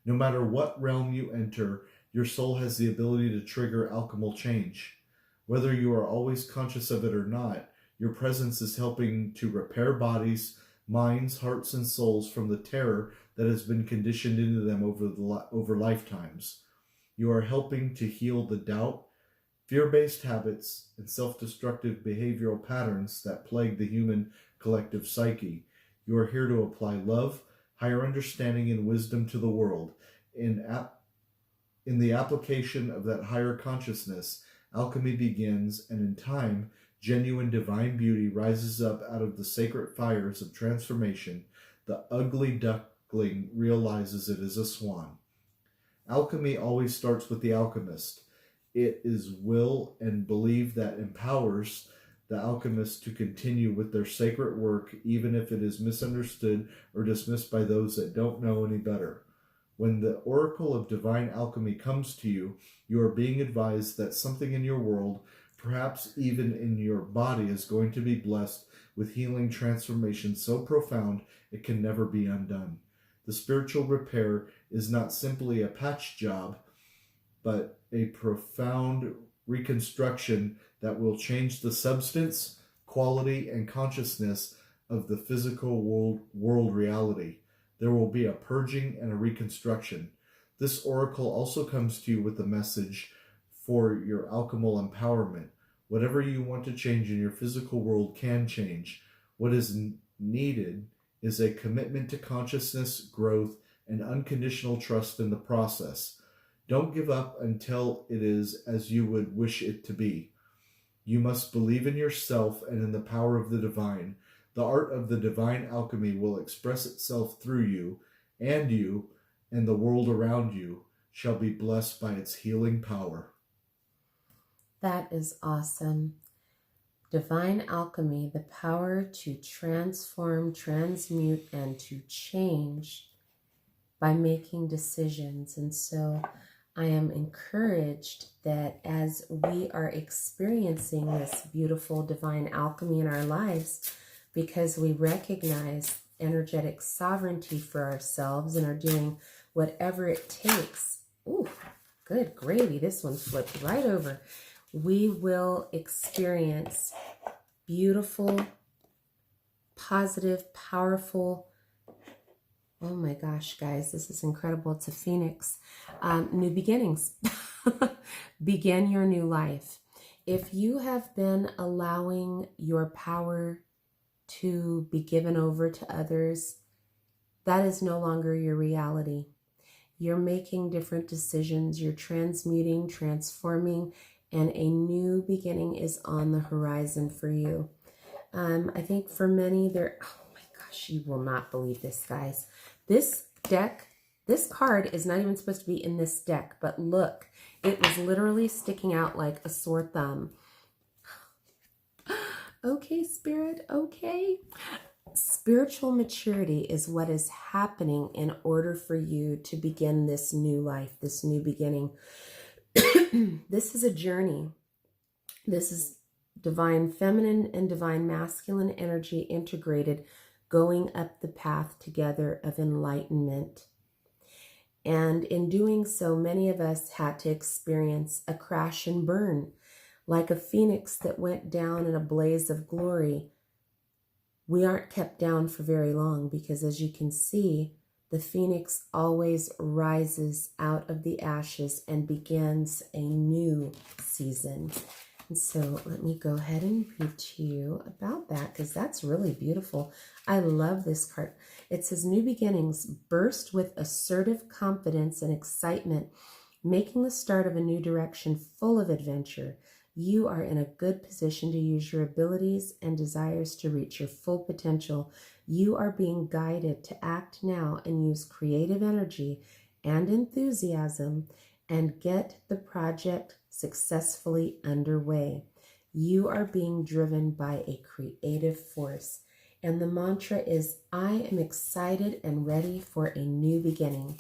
No matter what realm you enter, your soul has the ability to trigger alchemical change. Whether you are always conscious of it or not, your presence is helping to repair bodies, minds, hearts, and souls from the terror that has been conditioned into them over lifetimes. You are helping to heal the doubt, fear-based habits, and self-destructive behavioral patterns that plague the human collective psyche. You are here to apply love, higher understanding, and wisdom to the world. In the application of that higher consciousness, alchemy begins, and in time, genuine divine beauty rises up out of the sacred fires of transformation. The ugly duckling realizes it is a swan. Alchemy always starts with the alchemist. it is will and belief that empowers the alchemists to continue with their sacred work, even if it is misunderstood or dismissed by those that don't know any better. When the oracle of divine alchemy comes to you, you are being advised that something in your world, perhaps even in your body, is going to be blessed with healing transformation so profound it can never be undone. The spiritual repair is not simply a patch job, but a profound reconstruction that will change the substance, quality, and consciousness of the physical world reality. There will be a purging and a reconstruction. This oracle also comes to you with a message for your alchemical empowerment. Whatever you want to change in your physical world can change. What is needed is a commitment to consciousness, growth, and unconditional trust in the process. Don't give up until it is as you would wish it to be. You must believe in yourself and in the power of the divine. The art of the divine alchemy will express itself through you, and the world around you shall be blessed by its healing power. That is awesome. Divine alchemy, the power to transform, transmute, and to change by making decisions. And so I am encouraged that as we are experiencing this beautiful divine alchemy in our lives, because we recognize energetic sovereignty for ourselves and are doing whatever it takes. Ooh, good gravy. This one flipped right over. We will experience beautiful, positive, powerful, oh my gosh, guys, this is incredible. It's a phoenix. New beginnings. Begin your new life. If you have been allowing your power to be given over to others, that is no longer your reality. You're making different decisions. You're transmuting, transforming, and a new beginning is on the horizon for you. I think for many, oh my gosh, you will not believe this, guys. This deck, this card is not even supposed to be in this deck, but look, it was literally sticking out like a sore thumb. Okay, Spirit, okay. Spiritual maturity is what is happening in order for you to begin this new life, this new beginning. This is a journey. This is divine feminine and divine masculine energy integrated, going up the path together of enlightenment. And in doing so, many of us had to experience a crash and burn, like a phoenix that went down in a blaze of glory. We aren't kept down for very long because, as you can see, the phoenix always rises out of the ashes and begins a new season. And so let me go ahead and read to you about that, because that's really beautiful. I love this card. It says, new beginnings burst with assertive confidence and excitement, making the start of a new direction full of adventure. You are in a good position to use your abilities and desires to reach your full potential. You are being guided to act now and use creative energy and enthusiasm and get the project successfully underway. You are being driven by a creative force. And the mantra is, I am excited and ready for a new beginning.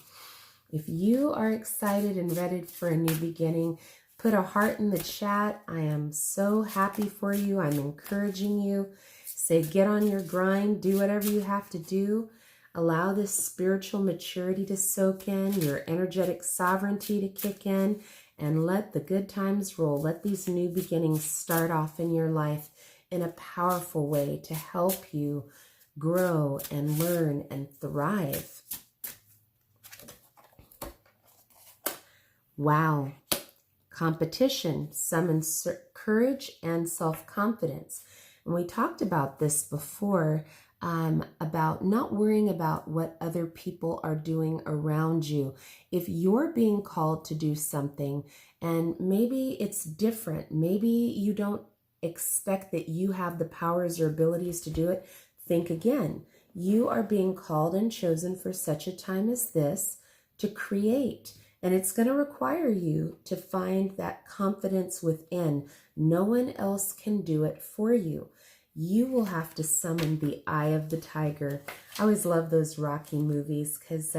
If you are excited and ready for a new beginning, put a heart in the chat. I am so happy for you. I'm encouraging you. Say, get on your grind. Do whatever you have to do. Allow this spiritual maturity to soak in, your energetic sovereignty to kick in, and let the good times roll. Let these new beginnings start off in your life in a powerful way to help you grow and learn and thrive. Wow. Competition summons courage and self-confidence. And we talked about this before, about not worrying about what other people are doing around you. If you're being called to do something and maybe it's different, maybe you don't expect that you have the powers or abilities to do it, think again. You are being called and chosen for such a time as this to create. And it's going to require you to find that confidence within. No one else can do it for you. You will have to summon the eye of the tiger. I always love those Rocky movies because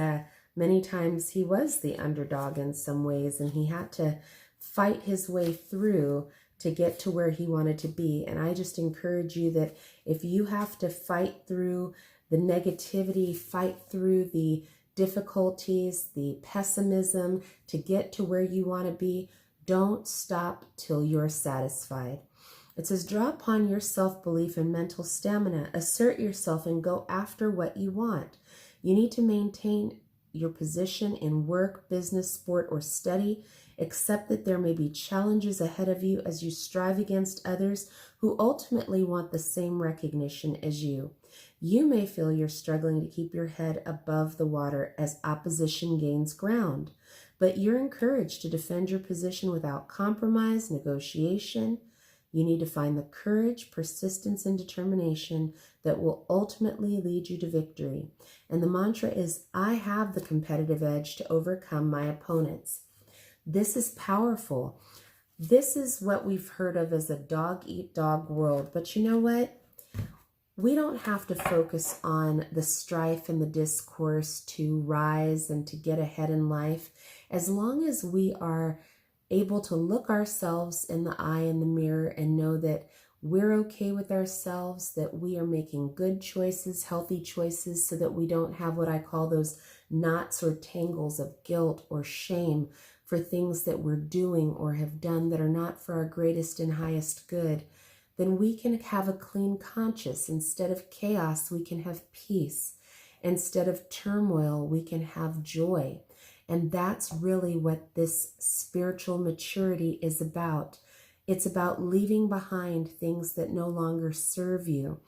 many times he was the underdog in some ways, and he had to fight his way through to get to where he wanted to be. And I just encourage you that if you have to fight through the negativity, fight through the difficulties, the pessimism to get to where you want to be, don't stop till you're satisfied. It says, draw upon your self-belief and mental stamina. Assert yourself and go after what you want. You need to maintain your position in work, business, sport, or study. Accept that there may be challenges ahead of you as you strive against others who ultimately want the same recognition as you. You may feel you're struggling to keep your head above the water as opposition gains ground, but you're encouraged to defend your position without compromise, negotiation. You need to find the courage, persistence, and determination that will ultimately lead you to victory. And the mantra is, I have the competitive edge to overcome my opponents. This is powerful. This is what we've heard of as a dog-eat-dog world. But you know what? We don't have to focus on the strife and the discourse to rise and to get ahead in life. As long as we are able to look ourselves in the eye in the mirror and know that we're okay with ourselves, that we are making good choices, healthy choices, so that we don't have what I call those knots or tangles of guilt or shame for things that we're doing or have done that are not for our greatest and highest good, then we can have a clean conscience. Instead of chaos, we can have peace. Instead of turmoil, we can have joy. And that's really what this spiritual maturity is about. It's about leaving behind things that no longer serve you.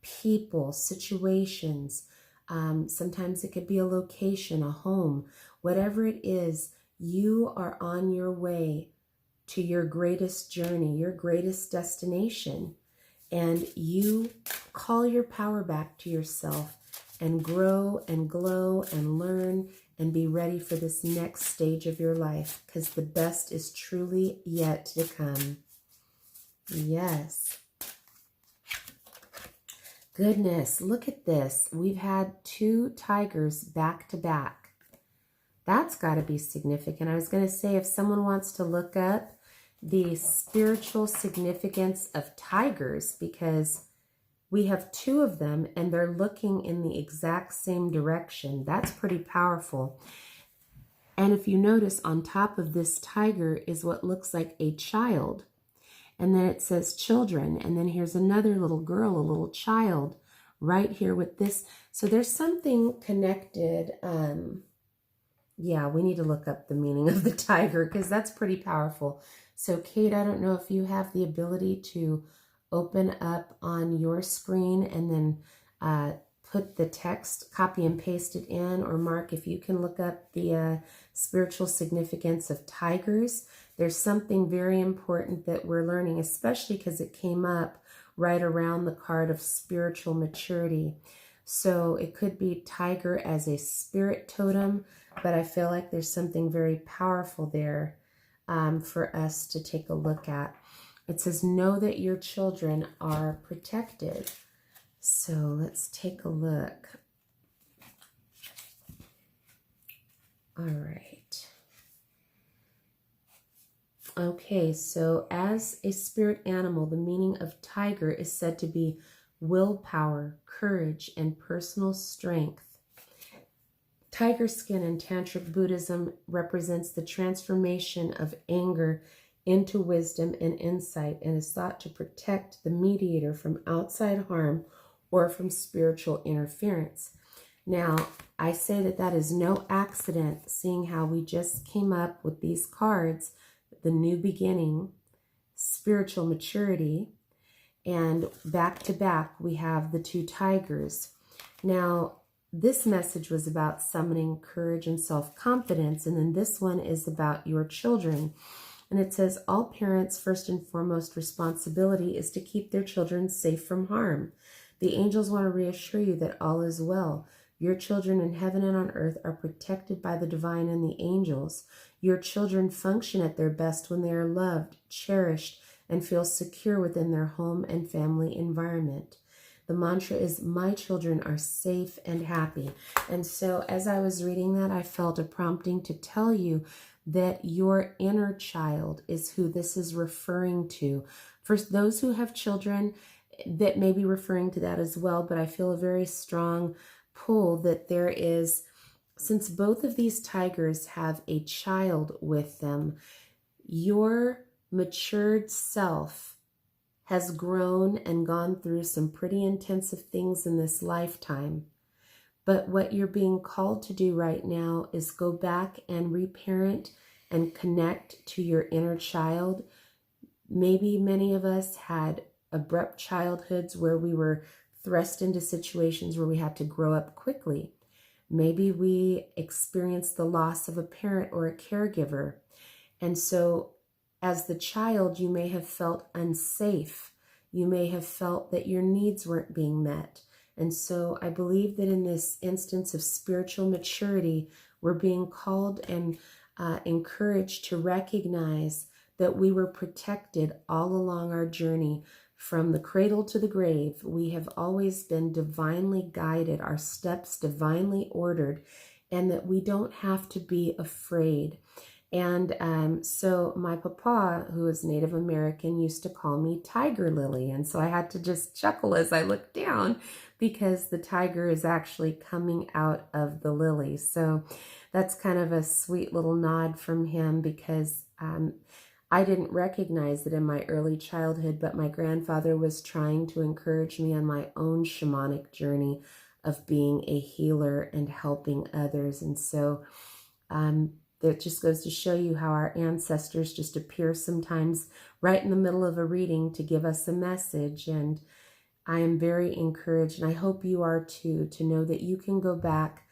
People, situations, sometimes it could be a location, a home, whatever it is, you are on your way to your greatest journey, your greatest destination. And you call your power back to yourself and grow and glow and learn and be ready for this next stage of your life, because the best is truly yet to come. Yes. Goodness, look at this. We've had 2 tigers back to back. That's got to be significant. I was going to say, if someone wants to look up the spiritual significance of tigers, because we have 2 of them and they're looking in the exact same direction. That's pretty powerful. And if you notice, on top of this tiger is what looks like a child. And then it says children. And then here's another little girl, a little child right here with this. So there's something connected. Yeah, we need to look up the meaning of the tiger, because that's pretty powerful. So Kate, I don't know if you have the ability to open up on your screen and then put the text, copy and paste it in, or Mark, if you can look up the spiritual significance of tigers. There's something very important that we're learning, especially because it came up right around the card of spiritual maturity. So it could be tiger as a spirit totem, but I feel like there's something very powerful there for us to take a look at. It says, know that your children are protected. So let's take a look. All right. Okay, so as a spirit animal, the meaning of tiger is said to be willpower, courage, and personal strength. Tiger skin in Tantric Buddhism represents the transformation of anger into wisdom and insight, and is thought to protect the mediator from outside harm or from spiritual interference. Now, I say that that is no accident, seeing how we just came up with these cards, the new beginning, spiritual maturity, and back to back we have the 2 tigers. Now, this message was about summoning courage and self-confidence, and then this one is about your children. And it says, all parents' first and foremost responsibility is to keep their children safe from harm. The angels want to reassure you that all is well. Your children in heaven and on earth are protected by the divine and the angels. Your children function at their best when they are loved, cherished, and feel secure within their home and family environment. The mantra is, my children are safe and happy. And so as I was reading that, I felt a prompting to tell you that your inner child is who this is referring to. For those who have children, that may be referring to that as well, but I feel a very strong pull that there is, since both of these tigers have a child with them, your matured self has grown and gone through some pretty intensive things in this lifetime. But what you're being called to do right now is go back and reparent and connect to your inner child. Maybe many of us had abrupt childhoods where we were thrust into situations where we had to grow up quickly. Maybe we experienced the loss of a parent or a caregiver. And so as the child, you may have felt unsafe. You may have felt that your needs weren't being met. And so I believe that in this instance of spiritual maturity, we're being called and encouraged to recognize that we were protected all along our journey. From the cradle to the grave, we have always been divinely guided, our steps divinely ordered, and that we don't have to be afraid. And so my papa, who is Native American, used to call me Tiger Lily. And so I had to just chuckle as I looked down because the tiger is actually coming out of the lily. So that's kind of a sweet little nod from him because I didn't recognize it in my early childhood, but my grandfather was trying to encourage me on my own shamanic journey of being a healer and helping others. And so that just goes to show you how our ancestors just appear sometimes right in the middle of a reading to give us a message. And I am very encouraged, and I hope you are too, to know that you can go back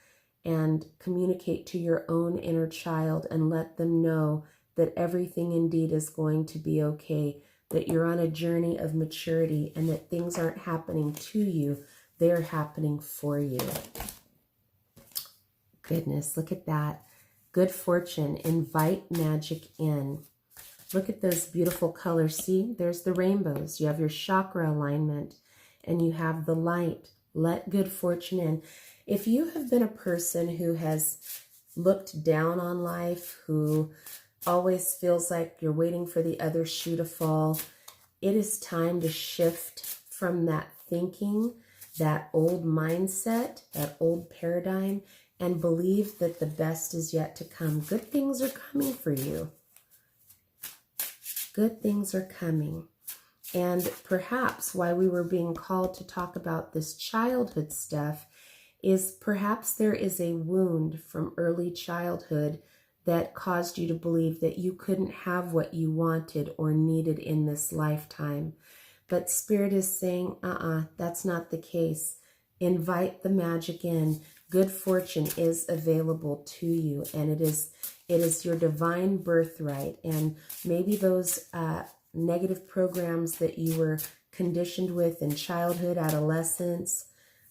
and communicate to your own inner child and let them know that everything indeed is going to be okay, that you're on a journey of maturity and that things aren't happening to you, they're happening for you. Goodness, look at that. Good fortune, invite magic in. Look at those beautiful colors. See, there's the rainbows. You have your chakra alignment and you have the light. Let good fortune in. If you have been a person who has looked down on life, who always feels like you're waiting for the other shoe to fall, it is time to shift from that thinking, that old mindset, that old paradigm, and believe that the best is yet to come. Good things are coming for you. Good things are coming. And perhaps why we were being called to talk about this childhood stuff is perhaps there is a wound from early childhood that caused you to believe that you couldn't have what you wanted or needed in this lifetime. But Spirit is saying, that's not the case. Invite the magic in. Good fortune is available to you, and it is your divine birthright. And maybe those negative programs that you were conditioned with in childhood, adolescence,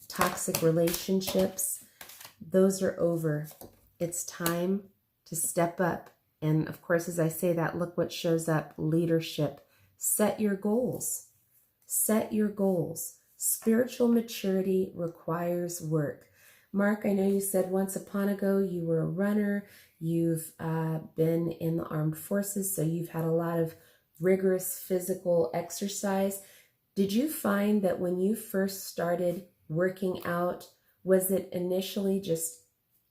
toxic relationships, those are over. It's time to step up. And of course, as I say that, look what shows up: leadership. Set your goals. Set your goals. Spiritual maturity requires work. Mark, I know you said once upon ago you were a runner. You've been in the armed forces, so you've had a lot of rigorous physical exercise. Did you find that when you first started working out, was it initially just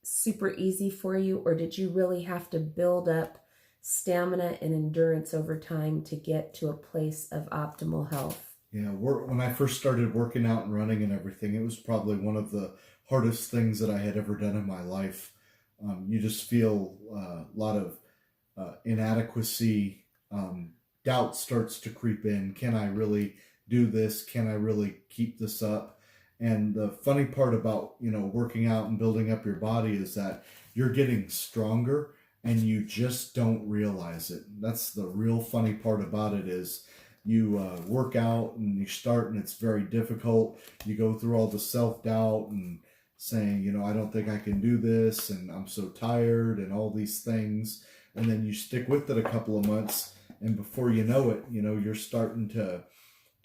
super easy for you, or did you really have to build up stamina and endurance over time to get to a place of optimal health? Yeah, when I first started working out and running and everything, it was probably one of the hardest things that I had ever done in my life. You just feel a lot of inadequacy. Doubt starts to creep in. Can I really do this? Can I really keep this up? And the funny part about, working out and building up your body is that you're getting stronger and you just don't realize it. That's the real funny part about it is you work out and you start and it's very difficult. You go through all the self-doubt and saying, I don't think I can do this, and I'm so tired, and all these things. And then you stick with it a couple of months, and before you know it, you're starting to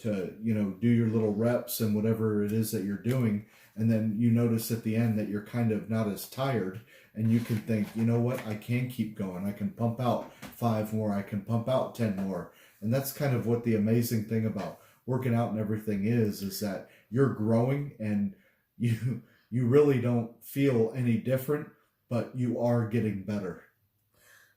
do your little reps and whatever it is that you're doing. And then you notice at the end that you're kind of not as tired, and you can think, you know what, I can keep going. I can pump out 5 more. I can pump out 10 more. And that's kind of what the amazing thing about working out and everything is that you're growing, and you really don't feel any different, but you are getting better.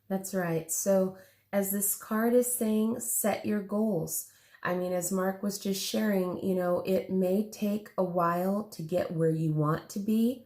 That's right. So as this card is saying, set your goals. I mean, as Mark was just sharing, it may take a while to get where you want to be,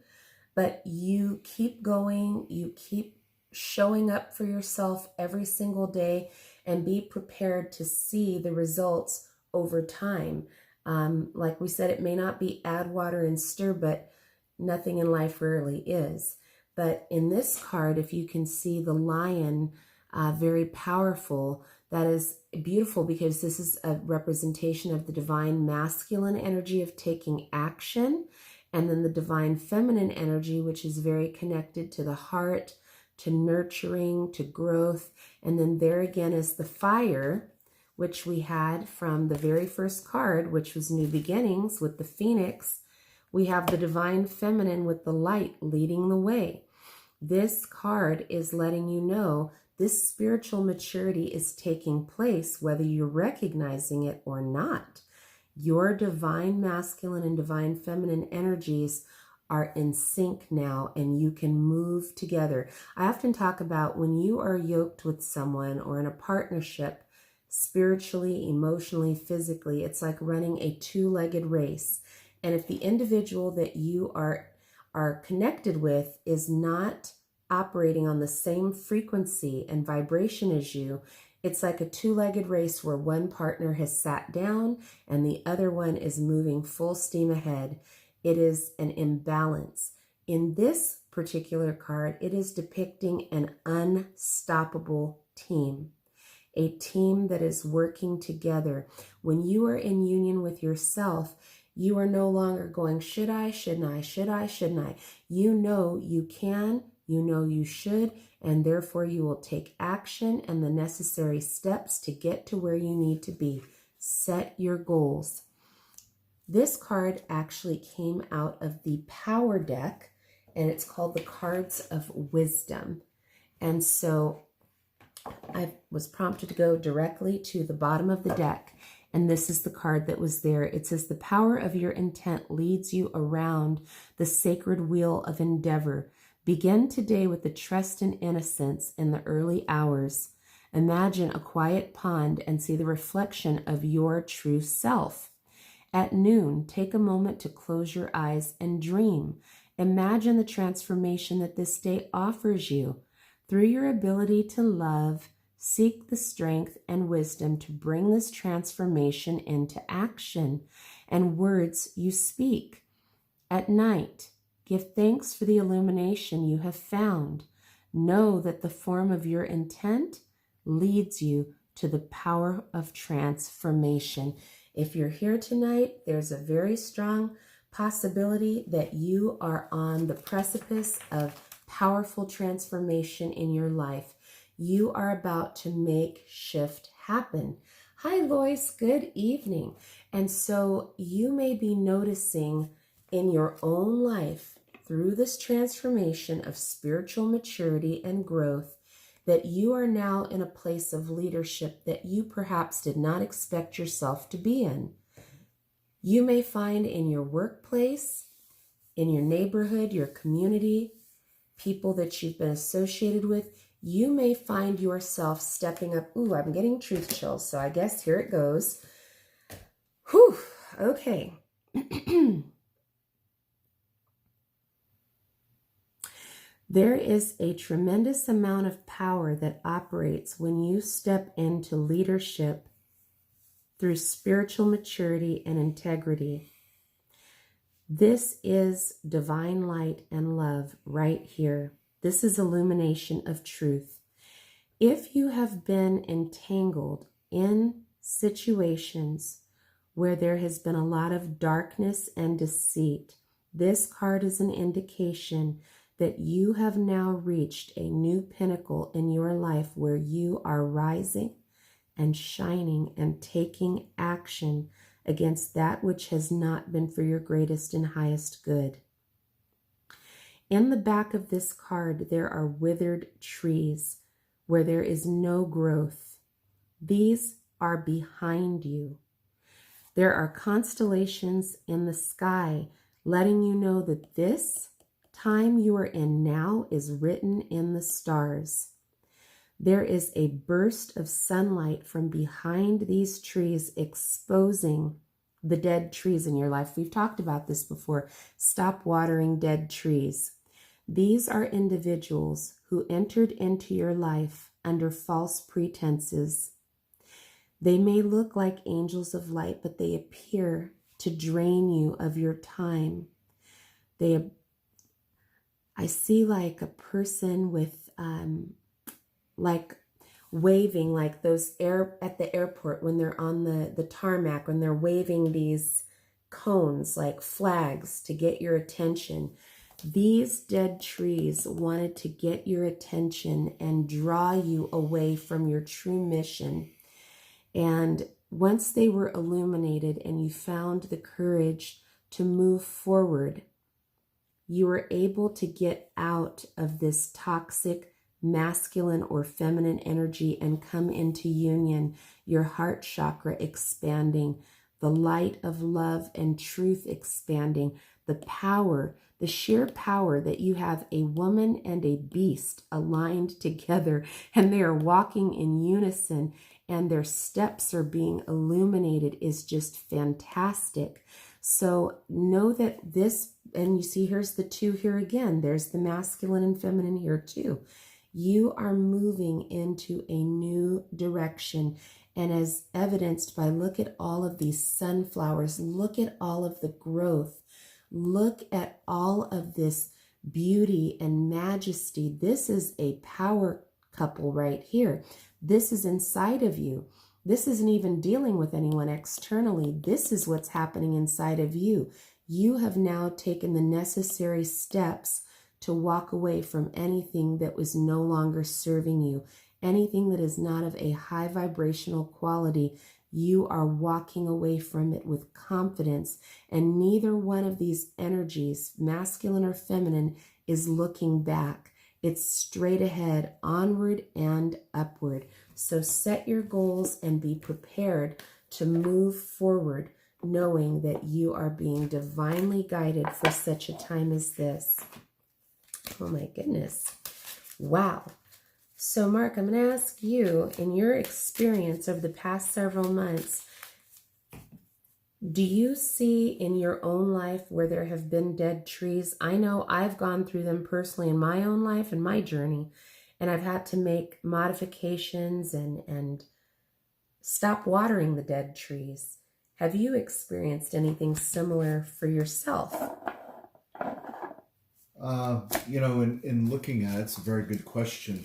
but you keep going, you keep showing up for yourself every single day, and be prepared to see the results over time. Like we said, it may not be add water and stir, but nothing in life rarely is. But in this card, if you can see the lion, very powerful, that is beautiful because this is a representation of the divine masculine energy of taking action, and then the divine feminine energy, which is very connected to the heart, to nurturing, to growth. And then there again is the fire, which we had from the very first card, which was New Beginnings with the Phoenix. We have the divine feminine with the light leading the way. This card is letting you know this spiritual maturity is taking place, whether you're recognizing it or not. Your divine masculine and divine feminine energies are in sync now, and you can move together. I often talk about when you are yoked with someone or in a partnership, spiritually, emotionally, physically, it's like running a 2-legged race. And if the individual that you are connected with is not operating on the same frequency and vibration as you, it's like a 2-legged race where one partner has sat down and the other one is moving full steam ahead. It is an imbalance. In this particular card, it is depicting an unstoppable team, a team that is working together. When you are in union with yourself, you are no longer going, should I, shouldn't I, should I, shouldn't I? You know you can, you know you should, and therefore you will take action and the necessary steps to get to where you need to be. Set your goals. This card actually came out of the Power deck, and it's called the Cards of Wisdom. And so I was prompted to go directly to the bottom of the deck, and this is the card that was there. It says, the power of your intent leads you around the sacred wheel of endeavor. Begin today with the trust and innocence in the early hours. Imagine a quiet pond and see the reflection of your true self. At noon, take a moment to close your eyes and dream. Imagine the transformation that this day offers you. Through your ability to love, seek the strength and wisdom to bring this transformation into action and words you speak. At night, give thanks for the illumination you have found. Know that the form of your intent leads you to the power of transformation. If you're here tonight, there's a very strong possibility that you are on the precipice of powerful transformation in your life. You are about to make shift happen. Hi, Lois. Good evening. And so you may be noticing in your own life through this transformation of spiritual maturity and growth that you are now in a place of leadership that you perhaps did not expect yourself to be in. You may find in your workplace, in your neighborhood, your community, people that you've been associated with, you may find yourself stepping up. Ooh, I'm getting truth chills, so I guess here it goes. Whew, okay. There is a tremendous amount of power that operates when you step into leadership through spiritual maturity and integrity. This is divine light and love right here. This is illumination of truth. If you have been entangled in situations where there has been a lot of darkness and deceit, This card is an indication that you have now reached a new pinnacle in your life where you are rising and shining and taking action against that which has not been for your greatest and highest good. In the back of this card, there are withered trees where there is no growth. These are behind you. There are constellations in the sky letting you know that this time you are in now is written in the stars. There is a burst of sunlight from behind these trees exposing the dead trees in your life. We've talked about this before. Stop watering dead trees. These are individuals who entered into your life under false pretenses. They may look like angels of light, but they appear to drain you of your time. I see like a person with like waving, like those at the airport when they're on the tarmac, when they're waving these cones like flags to get your attention. These dead trees wanted to get your attention and draw you away from your true mission. And once they were illuminated and you found the courage to move forward, you were able to get out of this toxic masculine or feminine energy and come into union, your heart chakra expanding, the light of love and truth expanding, the power, the sheer power that you have a woman and a beast aligned together, and they are walking in unison, and their steps are being illuminated is just fantastic. So know that this, and you see here's the two here again, there's the masculine and feminine here too. You are moving into a new direction. And as evidenced by, look at all of these sunflowers, look at all of the growth, look at all of this beauty and majesty. This is a power couple right here. This is inside of you. This isn't even dealing with anyone externally. This is what's happening inside of you. You have now taken the necessary steps to walk away from anything that was no longer serving you, anything that is not of a high vibrational quality. You are walking away from it with confidence, and neither one of these energies, masculine or feminine, is looking back. It's straight ahead, onward and upward. So set your goals and be prepared to move forward, knowing that you are being divinely guided for such a time as this. Oh my goodness. Wow. So Mark, I'm going to ask you, in your experience of the past several months, do you see in your own life where there have been dead trees? I know I've gone through them personally in my own life and my journey, and I've had to make modifications and stop watering the dead trees. Have you experienced anything similar for yourself? In looking at it, it's a very good question.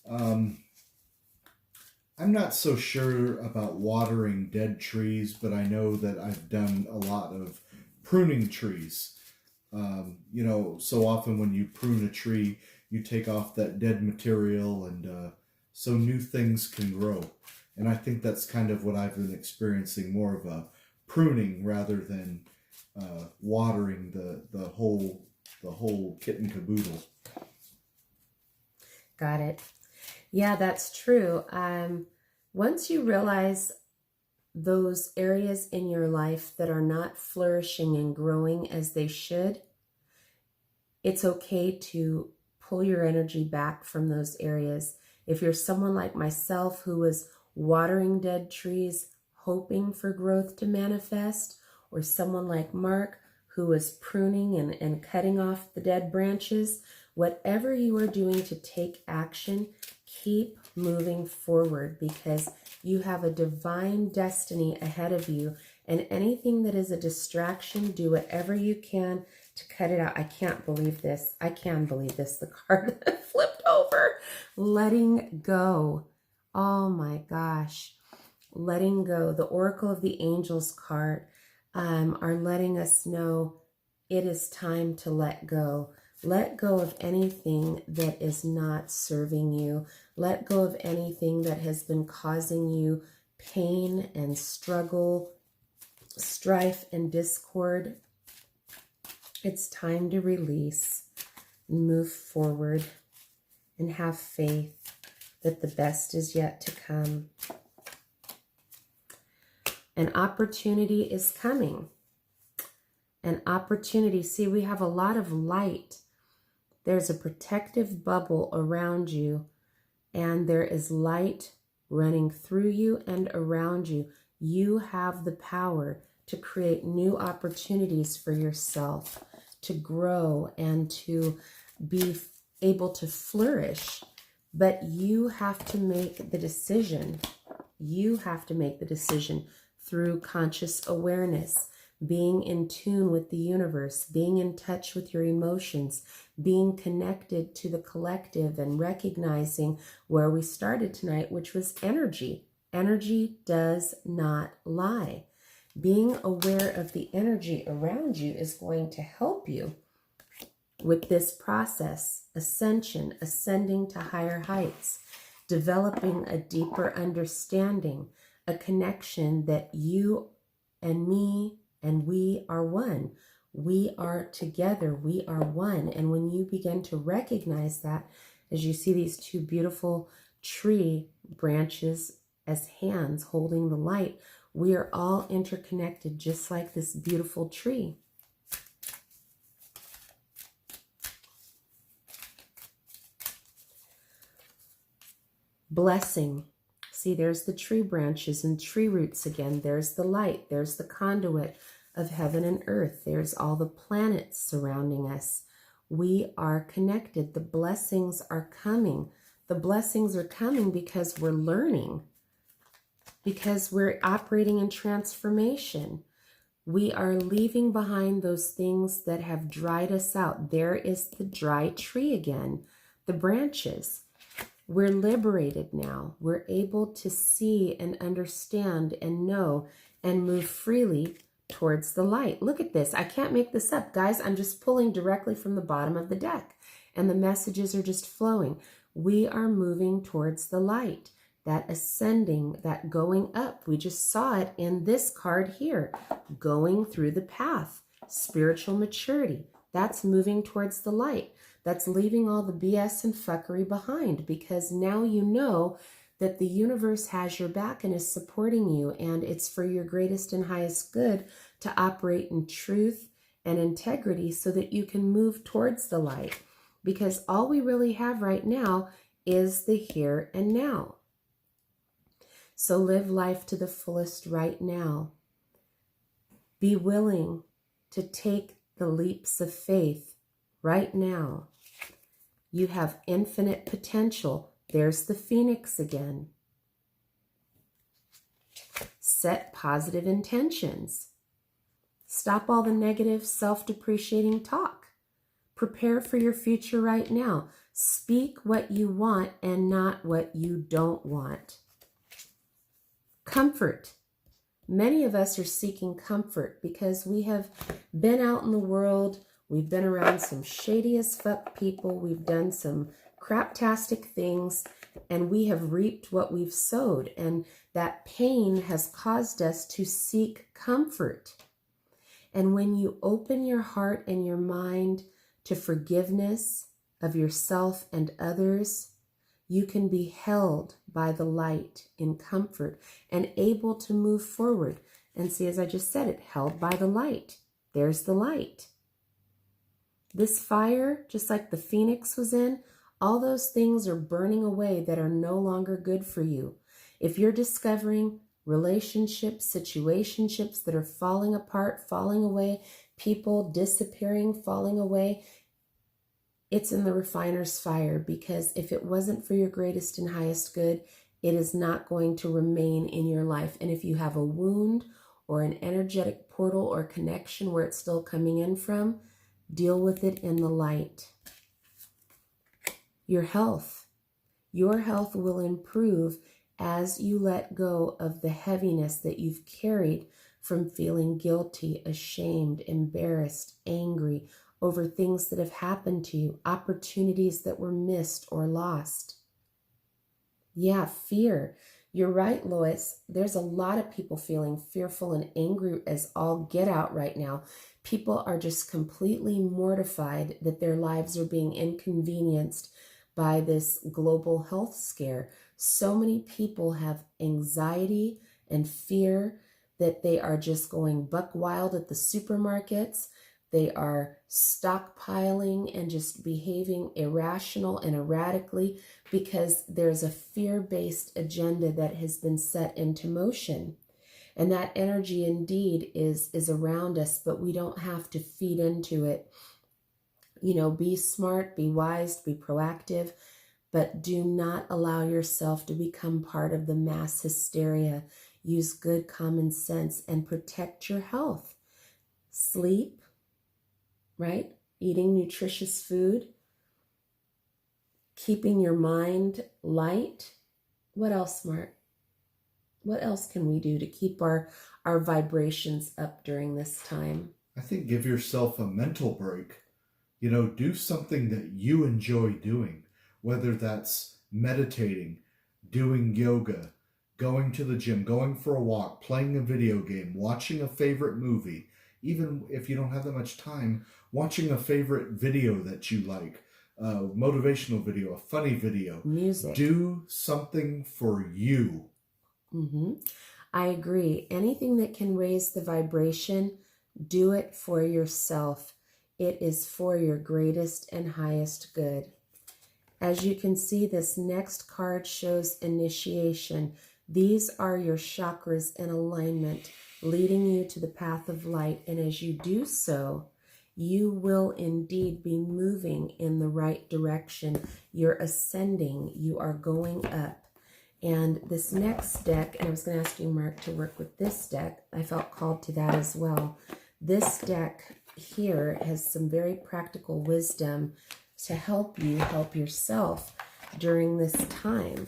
I'm not so sure about watering dead trees, but I know that I've done a lot of pruning trees. So often when you prune a tree, you take off that dead material, and so new things can grow. And I think that's kind of what I've been experiencing, more of a pruning rather than watering the whole kit and caboodle. Got it. Yeah, that's true. Once you realize those areas in your life that are not flourishing and growing as they should, it's okay to pull your energy back from those areas. If you're someone like myself who was watering dead trees, hoping for growth to manifest, or someone like Mark who was pruning and cutting off the dead branches, whatever you are doing to take action, keep moving forward, because you have a divine destiny ahead of you, and anything that is a distraction, do whatever you can to cut it out. I can't believe this. I can believe this. The card flipped over. Letting go. Oh my gosh. Letting go. The Oracle of the Angels card are letting us know it is time to let go. Let go of anything that is not serving you. Let go of anything that has been causing you pain and struggle, strife and discord. It's time to release and move forward and have faith that the best is yet to come. An opportunity is coming. An opportunity. See, we have a lot of light. There's a protective bubble around you, and there is light running through you and around you. You have the power to create new opportunities for yourself, to grow and to be able to flourish. But you have to make the decision. You have to make the decision through conscious awareness, being in tune with the universe, being in touch with your emotions, being connected to the collective, and recognizing where we started tonight, which was energy. Energy does not lie. Being aware of the energy around you is going to help you with this process, ascension, ascending to higher heights, developing a deeper understanding, a connection that you and me and we are one. We are together. We are one. And when you begin to recognize that, as you see these two beautiful tree branches as hands holding the light, we are all interconnected, just like this beautiful tree. Blessing. See, there's the tree branches and tree roots again. There's the light. There's the conduit of heaven and earth. There's all the planets surrounding us. We are connected. The blessings are coming. The blessings are coming because we're learning, because we're operating in transformation. We are leaving behind those things that have dried us out. There is the dry tree again, the branches. We're liberated now. We're able to see and understand and know and move freely towards the light. Look at this. I can't make this up. Guys, I'm just pulling directly from the bottom of the deck, and the messages are just flowing. We are moving towards the light, that ascending, that going up. We just saw it in this card here, going through the path, spiritual maturity. That's moving towards the light. That's leaving all the BS and fuckery behind, because now you know that the universe has your back and is supporting you, and it's for your greatest and highest good to operate in truth and integrity so that you can move towards the light, because all we really have right now is the here and now. So live life to the fullest right now. Be willing to take the leaps of faith right now. You have infinite potential. There's the phoenix again. Set positive intentions. Stop all the negative, self-depreciating talk. Prepare for your future right now. Speak what you want and not what you don't want. Comfort. Many of us are seeking comfort because we have been out in the world. We've been around some shady as fuck people. We've done some craptastic things, and we have reaped what we've sowed. And that pain has caused us to seek comfort. And when you open your heart and your mind to forgiveness of yourself and others, you can be held by the light in comfort and able to move forward. And see, as I just said it, held by the light. There's the light. This fire, just like the phoenix was in, all those things are burning away that are no longer good for you. If you're discovering relationships, situationships that are falling apart, falling away, people disappearing, falling away, it's in the refiner's fire, because if it wasn't for your greatest and highest good, it is not going to remain in your life. And if you have a wound or an energetic portal or connection where it's still coming in from, deal with it in the light. Your health will improve as you let go of the heaviness that you've carried from feeling guilty, ashamed, embarrassed, angry over things that have happened to you, opportunities that were missed or lost. Yeah, fear. You're right, Lois. There's a lot of people feeling fearful and angry as all get out right now. People are just completely mortified that their lives are being inconvenienced by this global health scare. So many people have anxiety and fear that they are just going buck wild at the supermarkets. They are stockpiling and just behaving irrational and erratically because there's a fear-based agenda that has been set into motion. And that energy indeed is around us, but we don't have to feed into it. You know, be smart, be wise, be proactive, but do not allow yourself to become part of the mass hysteria. Use good common sense and protect your health. Sleep, right? Eating nutritious food, keeping your mind light. What else, Mark? What else can we do to keep our vibrations up during this time? I think give yourself a mental break. You know, do something that you enjoy doing, whether that's meditating, doing yoga, going to the gym, going for a walk, playing a video game, watching a favorite movie. Even if you don't have that much time, watching a favorite video that you like, a motivational video, a funny video. Music. Do something for you. I agree. Anything that can raise the vibration, do it for yourself. It is for your greatest and highest good. As you can see, this next card shows initiation. These are your chakras in alignment, leading you to the path of light. And as you do so, you will indeed be moving in the right direction. You're ascending. You are going up. And this next deck, and I was going to ask you, Mark, to work with this deck. I felt called to that as well. This deck here has some very practical wisdom to help you help yourself during this time.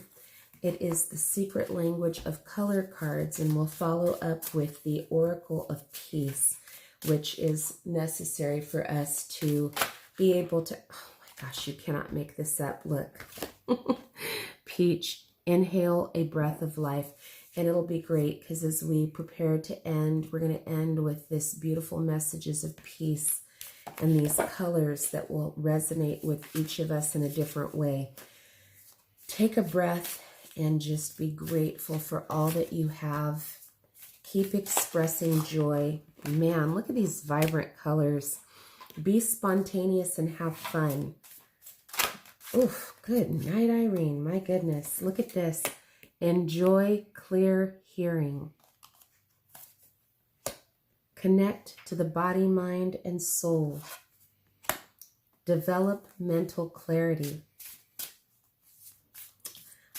It is the secret language of color cards, and we'll follow up with the Oracle of Peace, which is necessary for us to be able to, oh my gosh, you cannot make this up. Look, Peach, inhale a breath of life. And it'll be great because as we prepare to end, we're going to end with this beautiful messages of peace and these colors that will resonate with each of us in a different way. Take a breath and just be grateful for all that you have. Keep expressing joy. Man, look at these vibrant colors. Be spontaneous and have fun. Oof, good night, Irene. My goodness, look at this. Enjoy clear hearing. Connect to the body, mind, and soul. Develop mental clarity.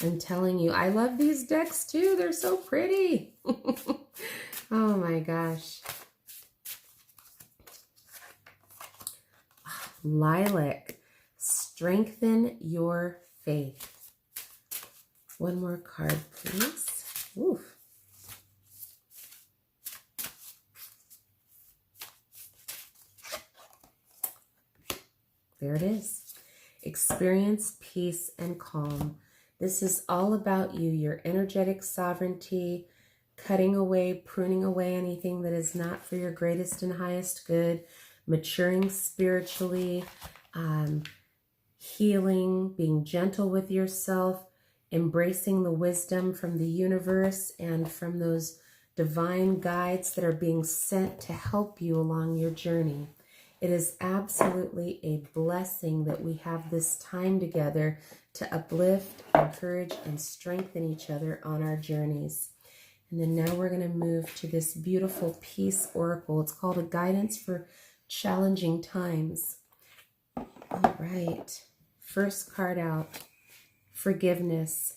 I'm telling you, I love these decks too. They're so pretty. Oh my gosh. Lilac. Strengthen your faith. One more card, please. Oof. There it is. Experience peace and calm. This is all about you, your energetic sovereignty, cutting away, pruning away anything that is not for your greatest and highest good, maturing spiritually, healing, being gentle with yourself, embracing the wisdom from the universe and from those divine guides that are being sent to help you along your journey. It is absolutely a blessing that we have this time together to uplift, encourage, and strengthen each other on our journeys. And then now we're going to move to this beautiful peace oracle. It's called a guidance for challenging times. All right. First card out. Forgiveness.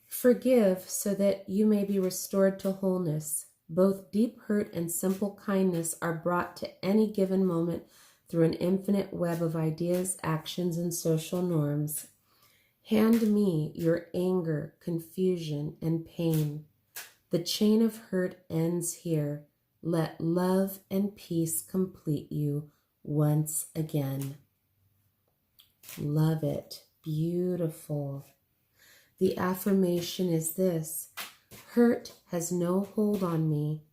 Forgive so that you may be restored to wholeness. Both deep hurt and simple kindness are brought to any given moment through an infinite web of ideas, actions, and social norms. Hand me your anger, confusion, and pain. The chain of hurt ends here. Let love and peace complete you once again. Love it. Beautiful. The affirmation is this: hurt has no hold on me.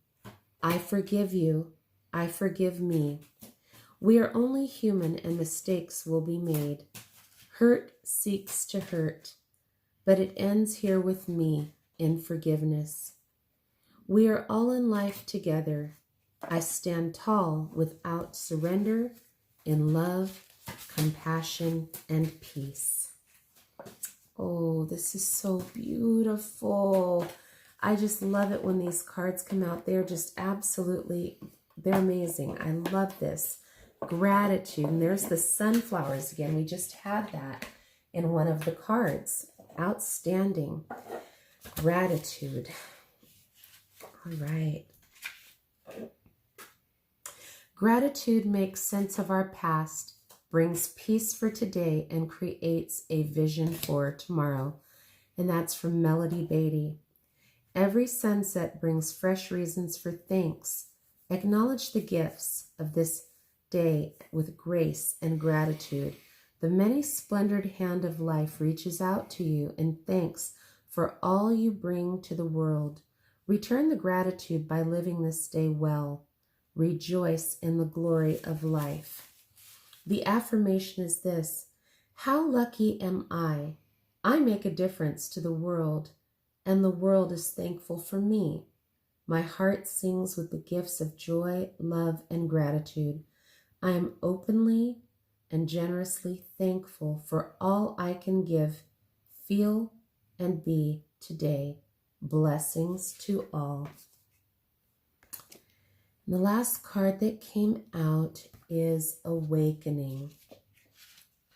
I forgive you. I forgive me. We are only human and mistakes will be made. Hurt seeks to hurt, but it ends here with me in forgiveness. We are all in life together. I stand tall without surrender in love, compassion, and peace. Oh, this is so beautiful. I just love it when these cards come out. They're just absolutely, they're amazing. I love this. Gratitude. And there's the sunflowers again. We just had that in one of the cards. Outstanding. Gratitude. All right. Gratitude makes sense of our past, brings peace for today, and creates a vision for tomorrow. And that's from Melody Beatty. Every sunset brings fresh reasons for thanks. Acknowledge the gifts of this day with grace and gratitude. The many splendored hand of life reaches out to you in thanks for all you bring to the world. Return the gratitude by living this day well. Rejoice in the glory of life. The affirmation is this: how lucky am I? I make a difference to the world, and the world is thankful for me. My heart sings with the gifts of joy, love, and gratitude. I am openly and generously thankful for all I can give, feel, and be today. Blessings to all. And the last card that came out is Awakening.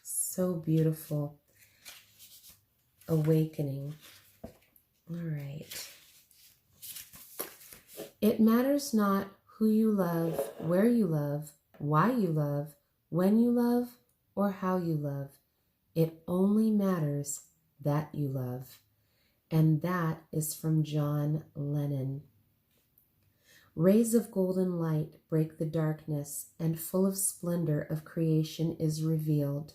So beautiful. Awakening. All right. It matters not who you love, where you love, why you love, when you love, or how you love. It only matters that you love. And that is from John Lennon. Rays of golden light break the darkness, and full of splendor of creation is revealed.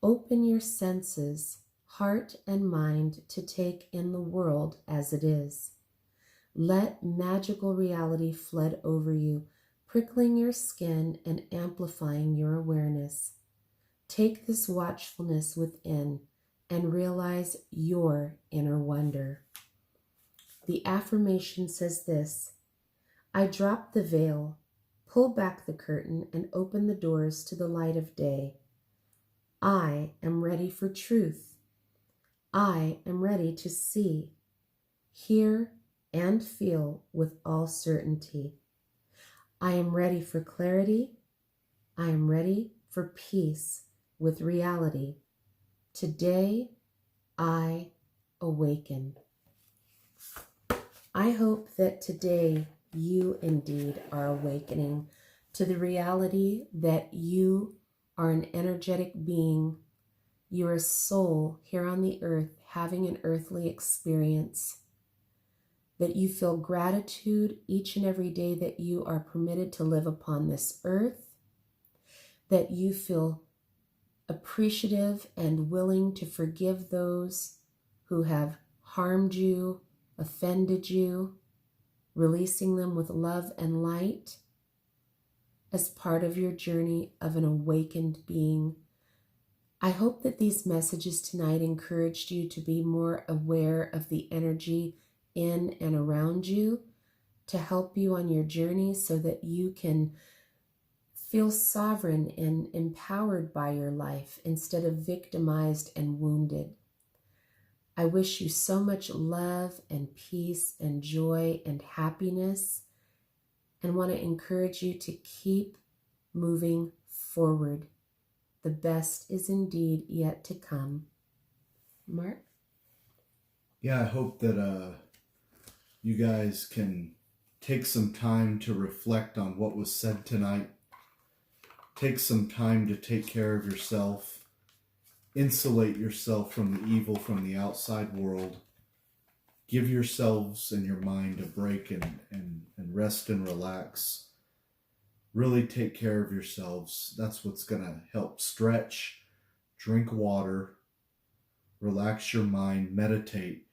Open your senses, heart and mind, to take in the world as it is. Let magical reality flood over you, prickling your skin and amplifying your awareness. Take this watchfulness within and realize your inner wonder. The affirmation says this: I drop the veil, pull back the curtain, and open the doors to the light of day. I am ready for truth. I am ready to see, hear, and feel with all certainty. I am ready for clarity. I am ready for peace with reality. Today, I awaken. I hope that today you indeed are awakening to the reality that you are an energetic being. You're a soul here on the earth having an earthly experience. That you feel gratitude each and every day that you are permitted to live upon this earth. That you feel appreciative and willing to forgive those who have harmed you, offended you, releasing them with love and light as part of your journey of an awakened being. I hope that these messages tonight encouraged you to be more aware of the energy in and around you, to help you on your journey so that you can feel sovereign and empowered by your life instead of victimized and wounded. I wish you so much love and peace and joy and happiness, and want to encourage you to keep moving forward. The best is indeed yet to come. Mark? Yeah, I hope that you guys can take some time to reflect on what was said tonight. Take some time to take care of yourself. Insulate yourself from the evil from the outside world. give yourselves and your mind a break and rest and relax. Really take care of yourselves. That's what's going to help. Stretch, drink water, relax your mind, meditate,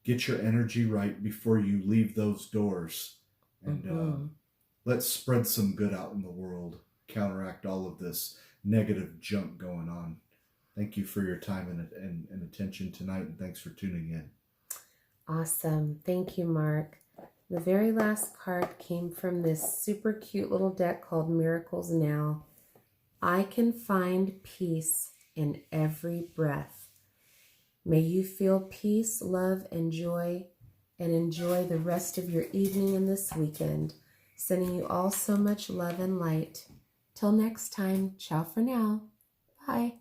get your energy right before you leave those doors. And let's spread some good out in the world, counteract all of this negative junk going on. Thank you for your time and attention tonight, and thanks for tuning in. Awesome. Thank you, Mark. The very last card came from this super cute little deck called Miracles Now. I can find peace in every breath. May you feel peace, love, and joy, and enjoy the rest of your evening and this weekend. Sending you all so much love and light. Till next time, ciao for now. Bye.